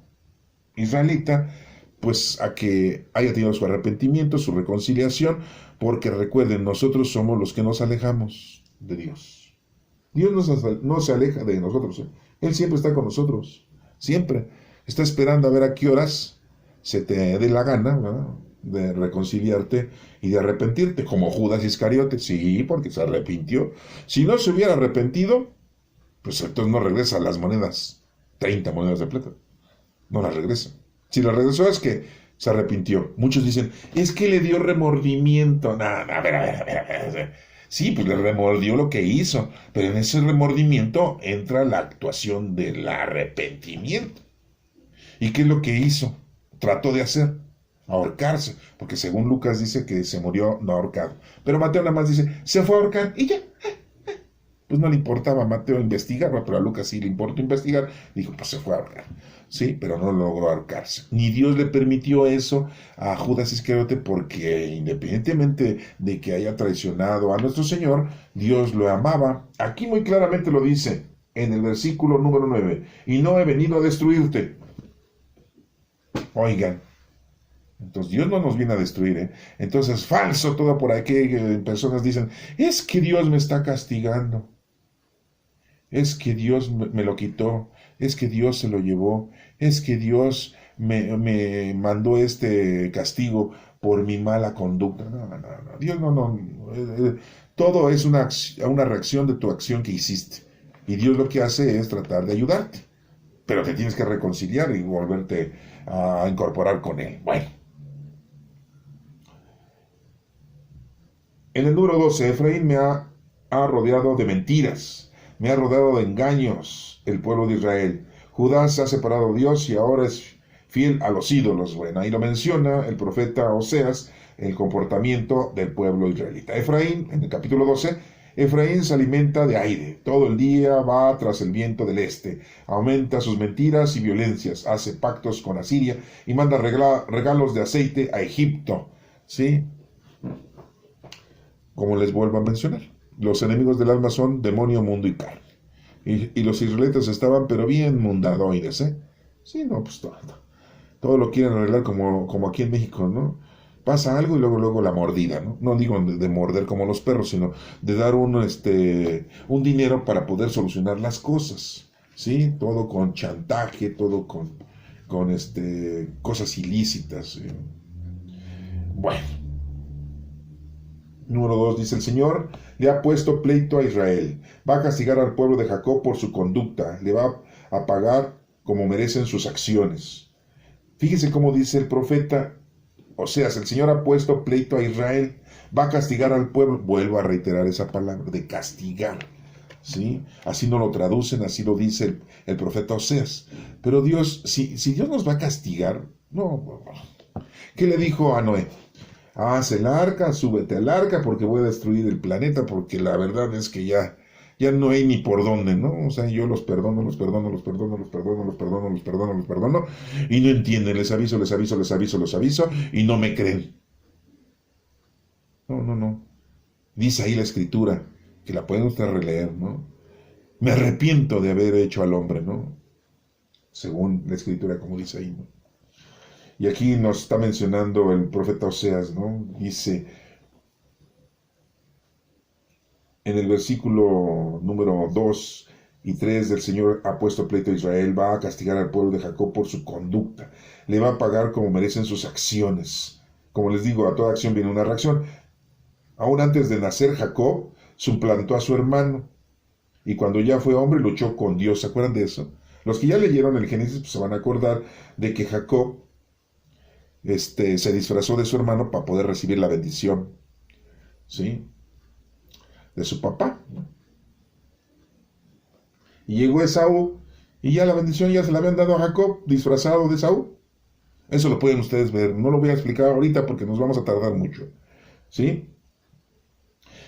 israelita, pues a que haya tenido su arrepentimiento, su reconciliación, porque recuerden, nosotros somos los que nos alejamos de Dios. Dios no se aleja de nosotros, ¿eh? Él siempre está con nosotros, siempre. Está esperando a ver a qué horas se te dé la gana, ¿verdad?, de reconciliarte y de arrepentirte, como Judas Iscariote, sí, porque se arrepintió. Si no se hubiera arrepentido, pues entonces no regresa las monedas, 30 monedas de plata. No las regresa. Si las regresó es que se arrepintió. Muchos dicen, es que le dio remordimiento. No, a ver. Sí, pues le remordió lo que hizo, pero en ese remordimiento entra la actuación del arrepentimiento. ¿Y qué es lo que hizo? Trató de hacer, ahorcarse, porque según Lucas dice que se murió no ahorcado. Pero Mateo nada más dice, se fue a ahorcar y ya. Pues no le importaba a Mateo investigar, pero a Lucas sí le importó investigar. Dijo, pues se fue a ahorcar. Sí, pero no logró ahorcarse. Ni Dios le permitió eso a Judas Iscariote, porque independientemente de que haya traicionado a nuestro Señor, Dios lo amaba. Aquí muy claramente lo dice en el versículo número 9. Y no he venido a destruirte. Oigan. Entonces Dios no nos viene a destruir, ¿eh? Entonces falso todo por aquí. Personas dicen, es que Dios me está castigando. Es que Dios me lo quitó, es que Dios se lo llevó, es que Dios me mandó este castigo por mi mala conducta. No. Dios no. Todo es una reacción de tu acción que hiciste. Y Dios lo que hace es tratar de ayudarte. Pero te tienes que reconciliar y volverte a incorporar con Él. Bueno. En el número 12, Efraín me ha rodeado de mentiras. Me ha rodeado de engaños el pueblo de Israel. Judá se ha separado de Dios y ahora es fiel a los ídolos. Bueno, ahí lo menciona el profeta Oseas, el comportamiento del pueblo israelita. Efraín, en el capítulo 12, Efraín se alimenta de aire. Todo el día va tras el viento del este. Aumenta sus mentiras y violencias. Hace pactos con Asiria y manda regalos de aceite a Egipto. ¿Sí? Como les vuelvo a mencionar. Los enemigos del alma son demonio, mundo y carne. Y los israelitas estaban, pero bien mundadoides, ¿eh? Sí, no, pues todo lo quieren arreglar como aquí en México, ¿no? pasa algo y luego la mordida, ¿no? No digo de morder como los perros, sino de dar un dinero para poder solucionar las cosas, ¿sí? Todo con chantaje, todo con cosas ilícitas, ¿sí? Bueno, número 2 dice: el Señor le ha puesto pleito a Israel, va a castigar al pueblo de Jacob por su conducta, le va a pagar como merecen sus acciones. Fíjese cómo dice el profeta Oseas: el Señor ha puesto pleito a Israel, va a castigar al pueblo. Vuelvo a reiterar esa palabra de castigar, ¿sí? Así no lo traducen, así lo dice el profeta Oseas. Pero Dios, si Dios nos va a castigar, no. ¿Qué le dijo a Noé? Haz el arca, súbete al arca porque voy a destruir el planeta, porque la verdad es que ya no hay ni por dónde, ¿no? O sea, yo los perdono, y no entienden, les aviso, y no me creen. No. Dice ahí la escritura, que la pueden ustedes releer, ¿no? Me arrepiento de haber hecho al hombre, ¿no? Según la escritura, como dice ahí, ¿no? Y aquí nos está mencionando el profeta Oseas, ¿no? Dice en el versículo número 2 y 3: el Señor ha puesto pleito a Israel, va a castigar al pueblo de Jacob por su conducta, le va a pagar como merecen sus acciones. Como les digo, a toda acción viene una reacción. Aún antes de nacer, Jacob suplantó a su hermano, y cuando ya fue hombre luchó con Dios. ¿Se acuerdan de eso? Los que ya leyeron el Génesis pues se van a acordar de que Jacob se disfrazó de su hermano para poder recibir la bendición, ¿sí?, de su papá, ¿no? Y llegó Esaú y ya la bendición ya se la habían dado a Jacob disfrazado de Esaú. Eso lo pueden ustedes ver, no lo voy a explicar ahorita porque nos vamos a tardar mucho, ¿sí?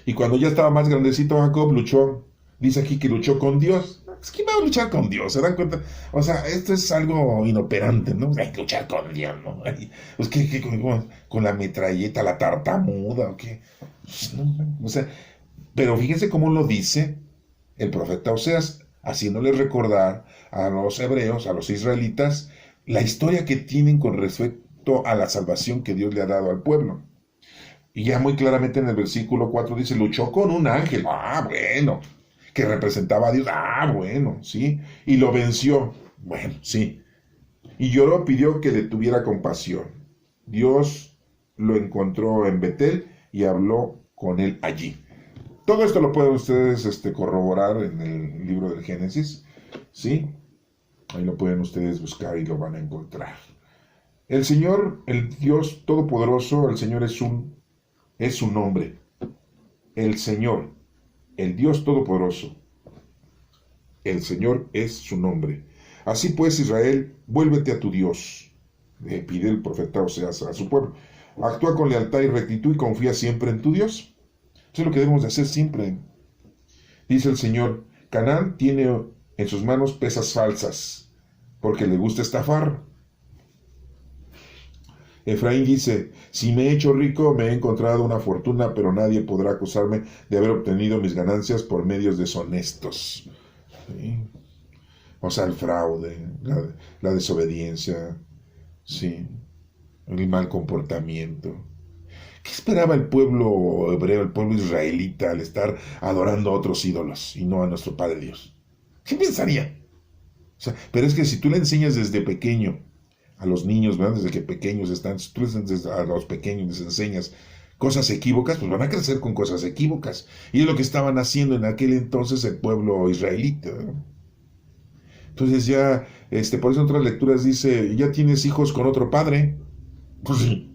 Y cuando ya estaba más grandecito Jacob, luchó, dice aquí que luchó con Dios. ¿Quién va a luchar con Dios? ¿Se dan cuenta? O sea, esto es algo inoperante, ¿no? Hay que luchar con Dios, ¿no? Pues ¿qué, con la metralleta, la tartamuda, o qué? Pues, no, o sea, pero fíjense cómo lo dice el profeta Oseas, haciéndoles recordar a los hebreos, a los israelitas, la historia que tienen con respecto a la salvación que Dios le ha dado al pueblo. Y ya muy claramente en el versículo 4 dice: luchó con un ángel. Bueno, que representaba a Dios. Bueno, sí. Y lo venció. Bueno, sí. Y lloró, pidió que le tuviera compasión. Dios lo encontró en Betel y habló con él allí. Todo esto lo pueden ustedes corroborar en el libro del Génesis, ¿sí? Ahí lo pueden ustedes buscar y lo van a encontrar. El Señor, el Dios Todopoderoso, el Señor es su nombre. El Señor, el Dios Todopoderoso, el Señor es su nombre. Así pues, Israel, vuélvete a tu Dios, le pide el profeta Oseas a su pueblo. Actúa con lealtad y rectitud y confía siempre en tu Dios. Eso es lo que debemos de hacer siempre. Dice el Señor: Canaán tiene en sus manos pesas falsas, porque le gusta estafar. Efraín dice: si me he hecho rico, me he encontrado una fortuna, pero nadie podrá acusarme de haber obtenido mis ganancias por medios deshonestos. ¿Sí? O sea, el fraude, la desobediencia, ¿sí?, el mal comportamiento. ¿Qué esperaba el pueblo hebreo, el pueblo israelita, al estar adorando a otros ídolos y no a nuestro Padre Dios? ¿Qué pensaría? O sea, pero es que si tú le enseñas desde pequeño a los niños, ¿verdad?, desde que pequeños están, si tú a los pequeños les enseñas cosas equívocas, pues van a crecer con cosas equívocas. Y es lo que estaban haciendo en aquel entonces el pueblo israelita, ¿verdad? Entonces ya, por eso en otras lecturas dice: ya tienes hijos con otro padre. Pues sí.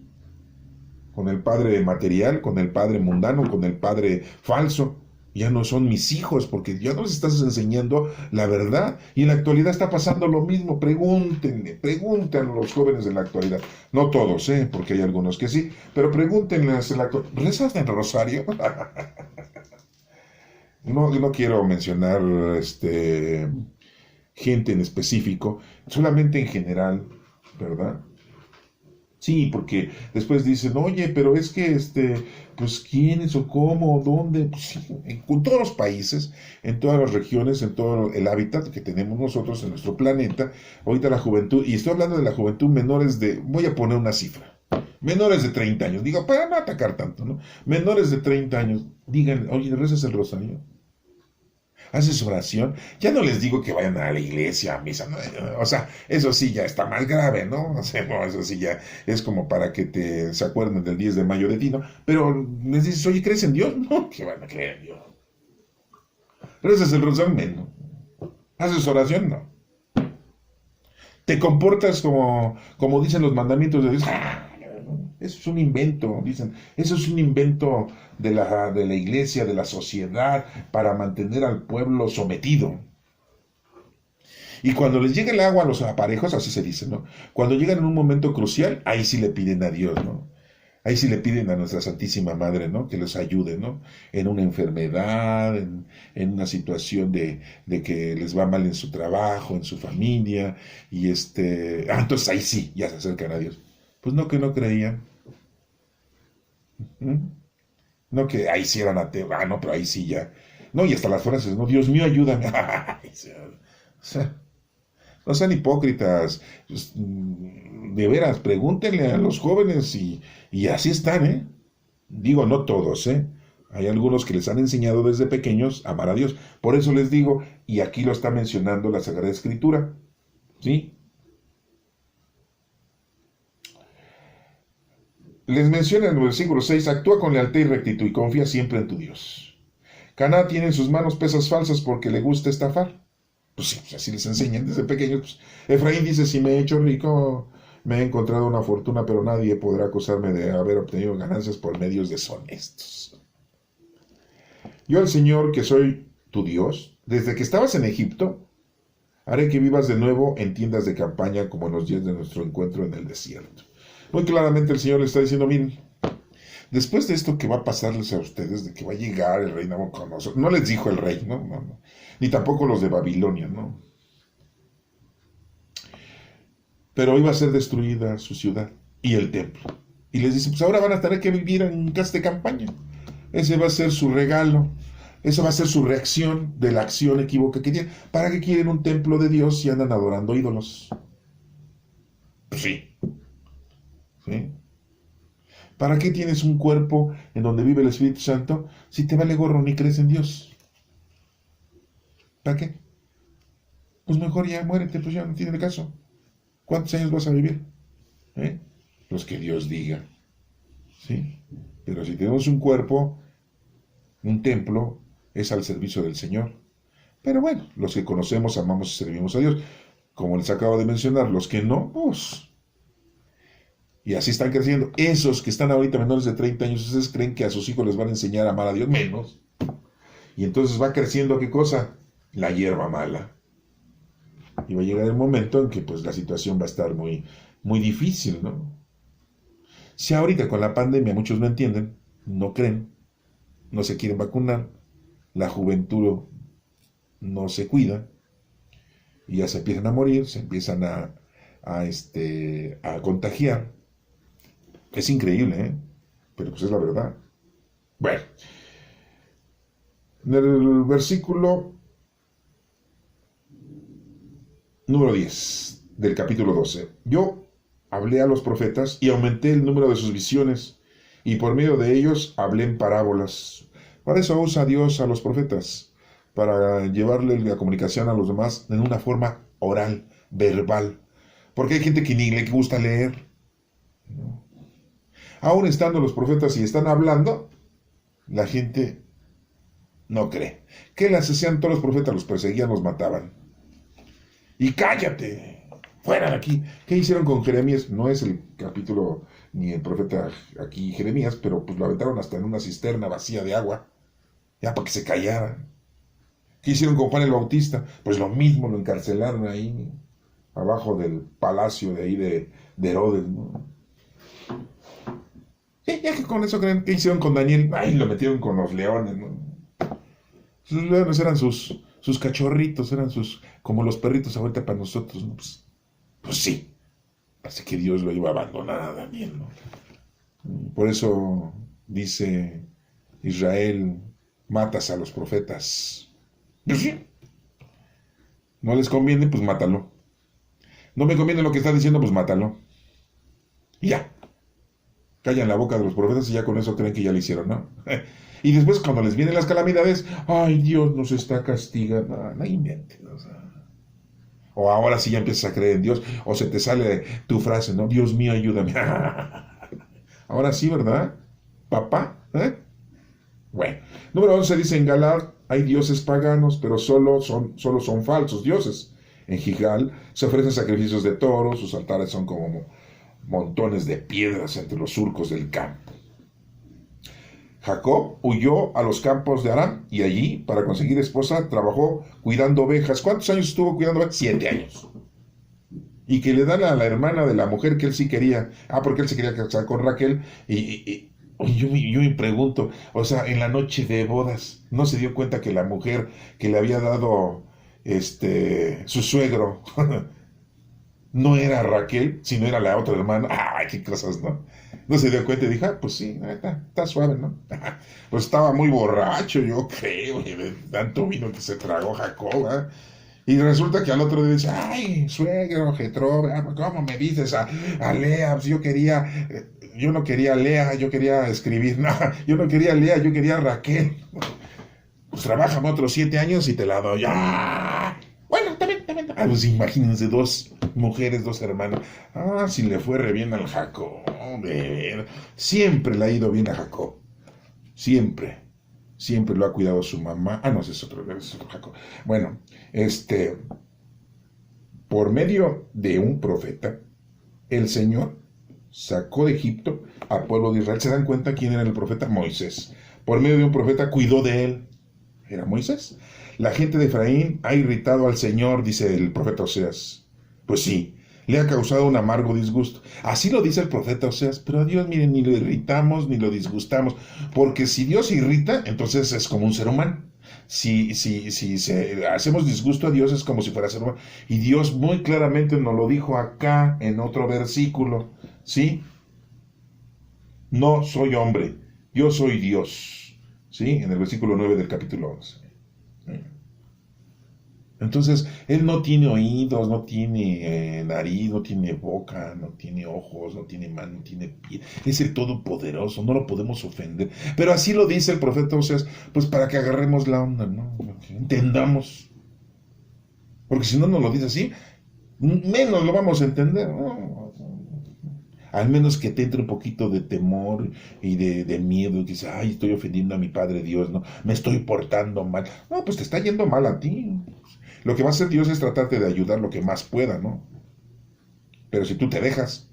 Con el padre material, con el padre mundano, con el padre falso. Ya no son mis hijos, porque ya no les estás enseñando la verdad. Y en la actualidad está pasando lo mismo. Pregúntenle a los jóvenes de la actualidad. No todos, porque hay algunos que sí, pero pregúntenles en la actualidad: ¿rezas en el rosario? No quiero mencionar gente en específico, solamente en general, ¿verdad? Sí, porque después dicen: oye, pero es que, pues, ¿quiénes o cómo o dónde? Pues sí, en todos los países, en todas las regiones, en todo el hábitat que tenemos nosotros en nuestro planeta, ahorita la juventud, y estoy hablando de la juventud menores de, voy a poner una cifra, Menores de 30 años, digo, para no atacar tanto, ¿no? Menores de 30 años, digan, oye, ¿rezas el rosario? ¿Haces oración? Ya no les digo que vayan a la iglesia, a misa, ¿no? O sea, eso sí ya está más grave, ¿no? O sea, no, eso sí ya es como para que se acuerden del 10 de mayo de ti, ¿no? Pero les dices, oye, ¿crees en Dios? No, que van a creer en Dios. ¿Rezas el rosario? Menos. ¿Haces oración? No. ¿Te comportas como dicen los mandamientos de Dios? Eso es un invento, dicen. Eso es un invento de la iglesia, de la sociedad, para mantener al pueblo sometido. Y cuando les llega el agua a los aparejos, así se dice, ¿no? Cuando llegan en un momento crucial, ahí sí le piden a Dios, ¿no? Ahí sí le piden a nuestra Santísima Madre, ¿no? Que les ayude, ¿no? En una enfermedad, en una situación de que les va mal en su trabajo, en su familia, y entonces ahí sí, ya se acercan a Dios. Pues no, que no creían. ¿Mm? No que ahí sí eran ateos, no, pero ahí sí ya. No, y hasta las frases, ¿no? Dios mío, ayúdame. O sea, no sean hipócritas. Pues, de veras, pregúntenle a los jóvenes y así están, ¿eh? Digo, no todos, ¿eh? Hay algunos que les han enseñado desde pequeños a amar a Dios. Por eso les digo, y aquí lo está mencionando la Sagrada Escritura, ¿sí? Les menciona en el versículo 6, actúa con lealtad y rectitud y confía siempre en tu Dios. Caná tiene en sus manos pesas falsas porque le gusta estafar. Pues sí, pues así les enseñan desde pequeños. Pues. Efraín dice, si me he hecho rico, me he encontrado una fortuna, pero nadie podrá acusarme de haber obtenido ganancias por medios deshonestos. Yo, el Señor, que soy tu Dios, desde que estabas en Egipto, haré que vivas de nuevo en tiendas de campaña como en los días de nuestro encuentro en el desierto. Muy claramente el Señor le está diciendo, miren, después de esto que va a pasarles a ustedes, de que va a llegar el rey Nabucodonosor, no les dijo el rey, ¿no? Ni tampoco los de Babilonia, ¿no? Pero iba a ser destruida su ciudad y el templo. Y les dice, pues ahora van a tener que vivir en casa de campaña. Ese va a ser su regalo. Esa va a ser su reacción de la acción equívoca que tienen. ¿Para qué quieren un templo de Dios si andan adorando ídolos? Pues sí. ¿Sí? ¿Para qué tienes un cuerpo en donde vive el Espíritu Santo si te vale gorro ni crees en Dios? ¿Para qué? Pues mejor ya muérete, pues ya no tiene caso. ¿Cuántos años vas a vivir? ¿Eh? Los que Dios diga. ¿Sí? Pero si tenemos un cuerpo, un templo, es al servicio del Señor. Pero bueno, los que conocemos, amamos y servimos a Dios. Como les acabo de mencionar, los que no, pues... Y así están creciendo. Esos que están ahorita menores de 30 años, esos creen que a sus hijos les van a enseñar a amar a Dios menos. Y entonces va creciendo, ¿qué cosa? La hierba mala. Y va a llegar el momento en que pues la situación va a estar muy, muy difícil, ¿no? Si ahorita con la pandemia muchos no entienden, no creen, no se quieren vacunar, la juventud no se cuida, y ya se empiezan a morir, se empiezan a contagiar. Es increíble, ¿eh? Pero pues es la verdad. Bueno, en el versículo número 10 del capítulo 12. Yo hablé a los profetas y aumenté el número de sus visiones, y por medio de ellos hablé en parábolas. Para eso usa Dios a los profetas, para llevarle la comunicación a los demás en una forma oral, verbal. Porque hay gente que ni le gusta leer. ¿No? Aún estando los profetas y están hablando, la gente no cree. ¿Qué les hacían todos los profetas? Los perseguían, los mataban. Y cállate, fuera de aquí. ¿Qué hicieron con Jeremías? No es el capítulo ni el profeta aquí Jeremías, pero pues lo aventaron hasta en una cisterna vacía de agua, ya para que se callara. ¿Qué hicieron con Juan el Bautista? Pues lo mismo, lo encarcelaron ahí, abajo del palacio de ahí de Herodes, ¿no? Sí, ya que con eso creen, ¿qué hicieron con Daniel? Ay, lo metieron con los leones, ¿no? Sus leones eran sus cachorritos, eran como los perritos ahorita para nosotros, ¿no? Pues sí, así que Dios lo iba a abandonar a Daniel, ¿no? Por eso dice Israel, matas a los profetas. Pues sí, no les conviene, pues mátalo. No me conviene lo que está diciendo, pues mátalo. Y ya. callan la boca de los profetas y ya con eso creen que ya lo hicieron, ¿no? Y después cuando les vienen las calamidades, ay, Dios nos está castigando. No, no inventes. O ahora sí ya empiezas a creer en Dios, o se te sale tu frase, ¿no? Dios mío, ayúdame. Ahora sí, ¿verdad? Papá, ¿eh? Bueno, número 11 dice en Galad, hay dioses paganos, pero solo son falsos dioses. En Gigal se ofrecen sacrificios de toros, sus altares son como montones de piedras entre los surcos del campo. Jacob huyó a los campos de Aram y allí, para conseguir esposa, trabajó cuidando ovejas. ¿Cuántos años estuvo cuidando ovejas? 7 años. Y que le dan a la hermana de la mujer que él sí quería. Porque él se quería casar con Raquel. Y yo me pregunto, o sea, en la noche de bodas, ¿no se dio cuenta que la mujer que le había dado su suegro no era Raquel, sino era la otra hermana? ¡Ay, qué cosas, ¿no? No se dio cuenta y dijo, pues sí, está suave, ¿no? Pues estaba muy borracho, yo creo, de tanto vino que se tragó Jacob, ¿eh? Y resulta que al otro día dice, ay, suegro, Jetro, ¿cómo me dices a Lea? Pues yo no quería Lea, yo quería escribir, no, yo no quería Lea, yo quería Raquel. Pues trabájame otros 7 años y te la doy. ¡Ah! Bueno, también. Pues imagínense, 2 mujeres, 2 hermanas. Si le fue re bien al Jacob. Siempre le ha ido bien a Jacob. Siempre lo ha cuidado su mamá. No, ese es otro Jacob. Bueno, por medio de un profeta, el Señor sacó de Egipto al pueblo de Israel. ¿Se dan cuenta quién era el profeta? Moisés. Por medio de un profeta cuidó de él. Era Moisés. La gente de Efraín ha irritado al Señor, dice el profeta Oseas. Pues sí, le ha causado un amargo disgusto. Así lo dice el profeta Oseas, pero a Dios, miren, ni lo irritamos ni lo disgustamos, porque si Dios irrita, entonces es como un ser humano. Si hacemos disgusto a Dios es como si fuera ser humano. Y Dios muy claramente nos lo dijo acá en otro versículo, ¿sí? No soy hombre, yo soy Dios, ¿sí? En el versículo 9 del capítulo 11. Entonces, Él no tiene oídos, no tiene nariz, no tiene boca, no tiene ojos, no tiene mano, no tiene pie. Es el Todopoderoso, no lo podemos ofender. Pero así lo dice el profeta Oseas, pues para que agarremos la onda, ¿no? Que entendamos. Porque si no nos lo dice así, menos lo vamos a entender, ¿no? Al menos que te entre un poquito de temor y de miedo, y dices, ay, estoy ofendiendo a mi Padre Dios, ¿no? Me estoy portando mal. No, pues te está yendo mal a ti. Lo que va a hacer Dios es tratarte de ayudar lo que más pueda, ¿no? Pero si tú te dejas,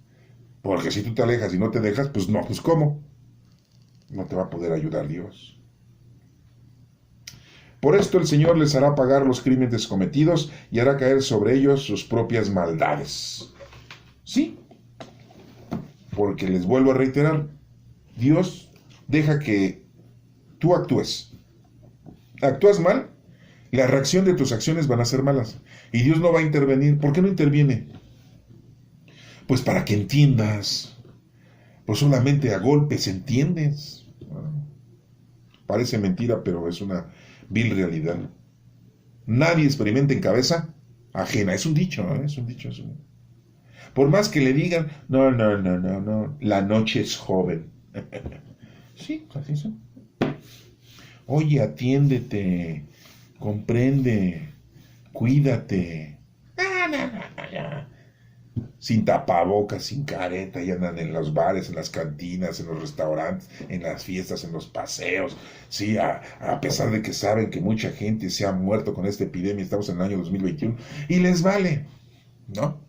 porque si tú te alejas y no te dejas, pues no, pues ¿cómo? No te va a poder ayudar Dios. Por esto el Señor les hará pagar los crímenes cometidos y hará caer sobre ellos sus propias maldades. ¿Sí? Porque les vuelvo a reiterar, Dios deja que tú actúes. ¿Actúas mal? La reacción de tus acciones van a ser malas. Y Dios no va a intervenir. ¿Por qué no interviene? Pues para que entiendas. Pues solamente a golpes entiendes. Parece mentira, pero es una vil realidad. Nadie experimenta en cabeza ajena. Es un dicho, ¿eh? Es un dicho. Por más que le digan, no, la noche es joven. Sí, así es. Oye, atiéndete, comprende, cuídate. Ya. Sin tapabocas, sin careta, y andan en los bares, en las cantinas, en los restaurantes, en las fiestas, en los paseos. Sí, a pesar de que saben que mucha gente se ha muerto con esta epidemia, estamos en el año 2021, y les vale, ¿no?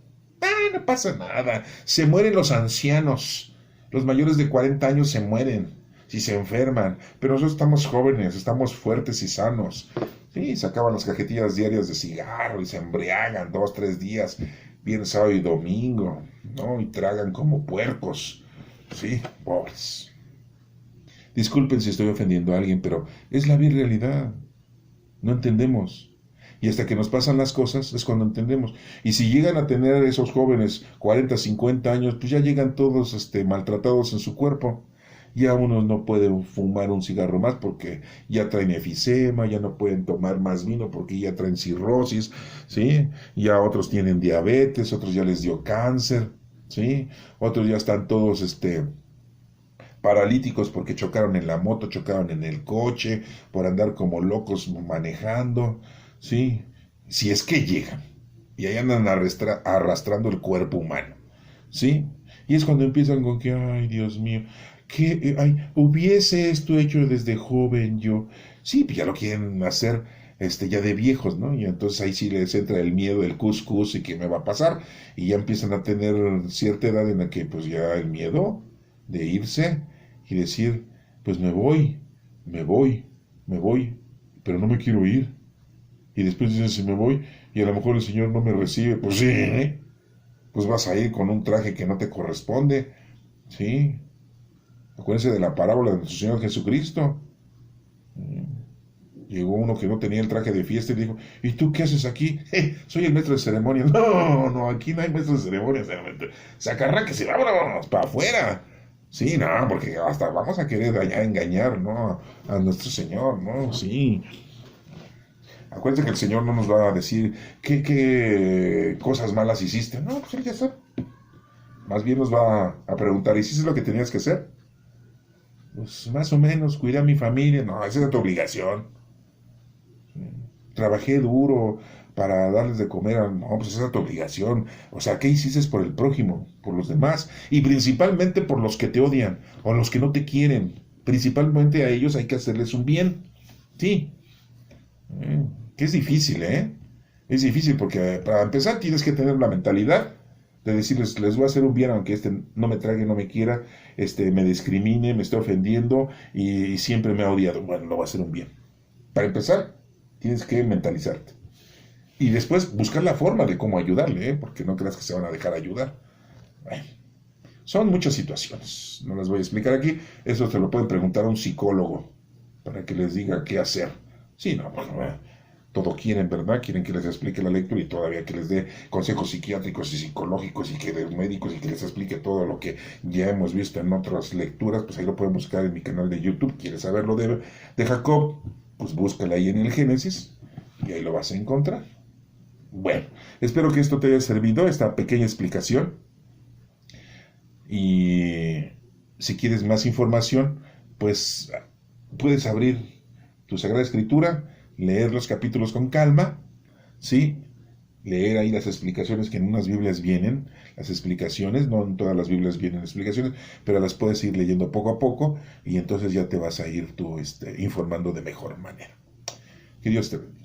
No pasa nada. Se mueren los ancianos. Los mayores de 40 años se mueren si se enferman. Pero nosotros estamos jóvenes, estamos fuertes y sanos. Sí, se acaban las cajetillas diarias de cigarro y se embriagan 2, 3 días, viernes, sábado y domingo, ¿no? Y tragan como puercos. Sí, pobres. Disculpen si estoy ofendiendo a alguien, pero es la vil realidad. No entendemos. Y hasta que nos pasan las cosas es cuando entendemos. Y si llegan a tener esos jóvenes 40, 50 años, pues ya llegan todos maltratados en su cuerpo. Ya unos no pueden fumar un cigarro más porque ya traen efisema, ya no pueden tomar más vino porque ya traen cirrosis, ¿sí? Ya otros tienen diabetes, otros ya les dio cáncer, ¿sí? Otros ya están todos paralíticos porque chocaron en la moto, chocaron en el coche, por andar como locos manejando, ¿sí? Si es que llegan, y ahí andan arrastrando el cuerpo humano, ¿sí? Y es cuando empiezan con que, ay, Dios mío, que hubiese esto hecho desde joven yo. Sí, pues ya lo quieren hacer ya de viejos, ¿no? Y entonces ahí sí les entra el miedo, el cuscús y qué me va a pasar. Y ya empiezan a tener cierta edad en la que pues ya el miedo de irse y decir, pues me voy, me voy, me voy, pero no me quiero ir. Y después dicen, si me voy y a lo mejor el Señor no me recibe, pues sí, ¿eh? Pues vas a ir con un traje que no te corresponde, ¿sí? Acuérdense de la parábola de nuestro Señor Jesucristo. Llegó uno que no tenía el traje de fiesta y dijo, ¿y tú qué haces aquí? Soy el maestro de ceremonias. No, no, aquí no hay maestro de ceremonias. Sacarraques y vámonos para afuera. Sí, no, porque hasta vamos a querer allá engañar, ¿no? A nuestro Señor, ¿no? Sí. Acuérdense que el Señor no nos va a decir qué cosas malas hiciste. No, pues Él ya sabe. Más bien nos va a preguntar, ¿hiciste lo que tenías que hacer? Pues más o menos, cuidé a mi familia. No, esa es tu obligación. Trabajé duro para darles de comer. No, pues esa es tu obligación. O sea, ¿qué hiciste por el prójimo, por los demás? Y principalmente por los que te odian o los que no te quieren. Principalmente a ellos hay que hacerles un bien. Sí. Que es difícil, ¿eh? Es difícil porque para empezar tienes que tener la mentalidad de decirles, les voy a hacer un bien aunque no me trague, no me quiera, me discrimine, me esté ofendiendo y siempre me ha odiado. Bueno, lo voy a hacer un bien. Para empezar, tienes que mentalizarte. Y después buscar la forma de cómo ayudarle, ¿eh? Porque no creas que se van a dejar ayudar. Bueno, son muchas situaciones. No las voy a explicar aquí. Eso te lo pueden preguntar a un psicólogo para que les diga qué hacer. Sí, no, pues todo quieren, ¿verdad? Quieren que les explique la lectura y todavía que les dé consejos psiquiátricos y psicológicos y que de médicos y que les explique todo lo que ya hemos visto en otras lecturas. Pues ahí lo pueden buscar en mi canal de YouTube. ¿Quieres saberlo de Jacob? Pues búscala ahí en el Génesis y ahí lo vas a encontrar. Bueno, espero que esto te haya servido, esta pequeña explicación. Y si quieres más información, pues puedes abrir tu Sagrada Escritura, leer los capítulos con calma, ¿sí? Leer ahí las explicaciones que en unas Biblias vienen, las explicaciones, no en todas las Biblias vienen explicaciones, pero las puedes ir leyendo poco a poco y entonces ya te vas a ir tú informando de mejor manera. Que Dios te bendiga.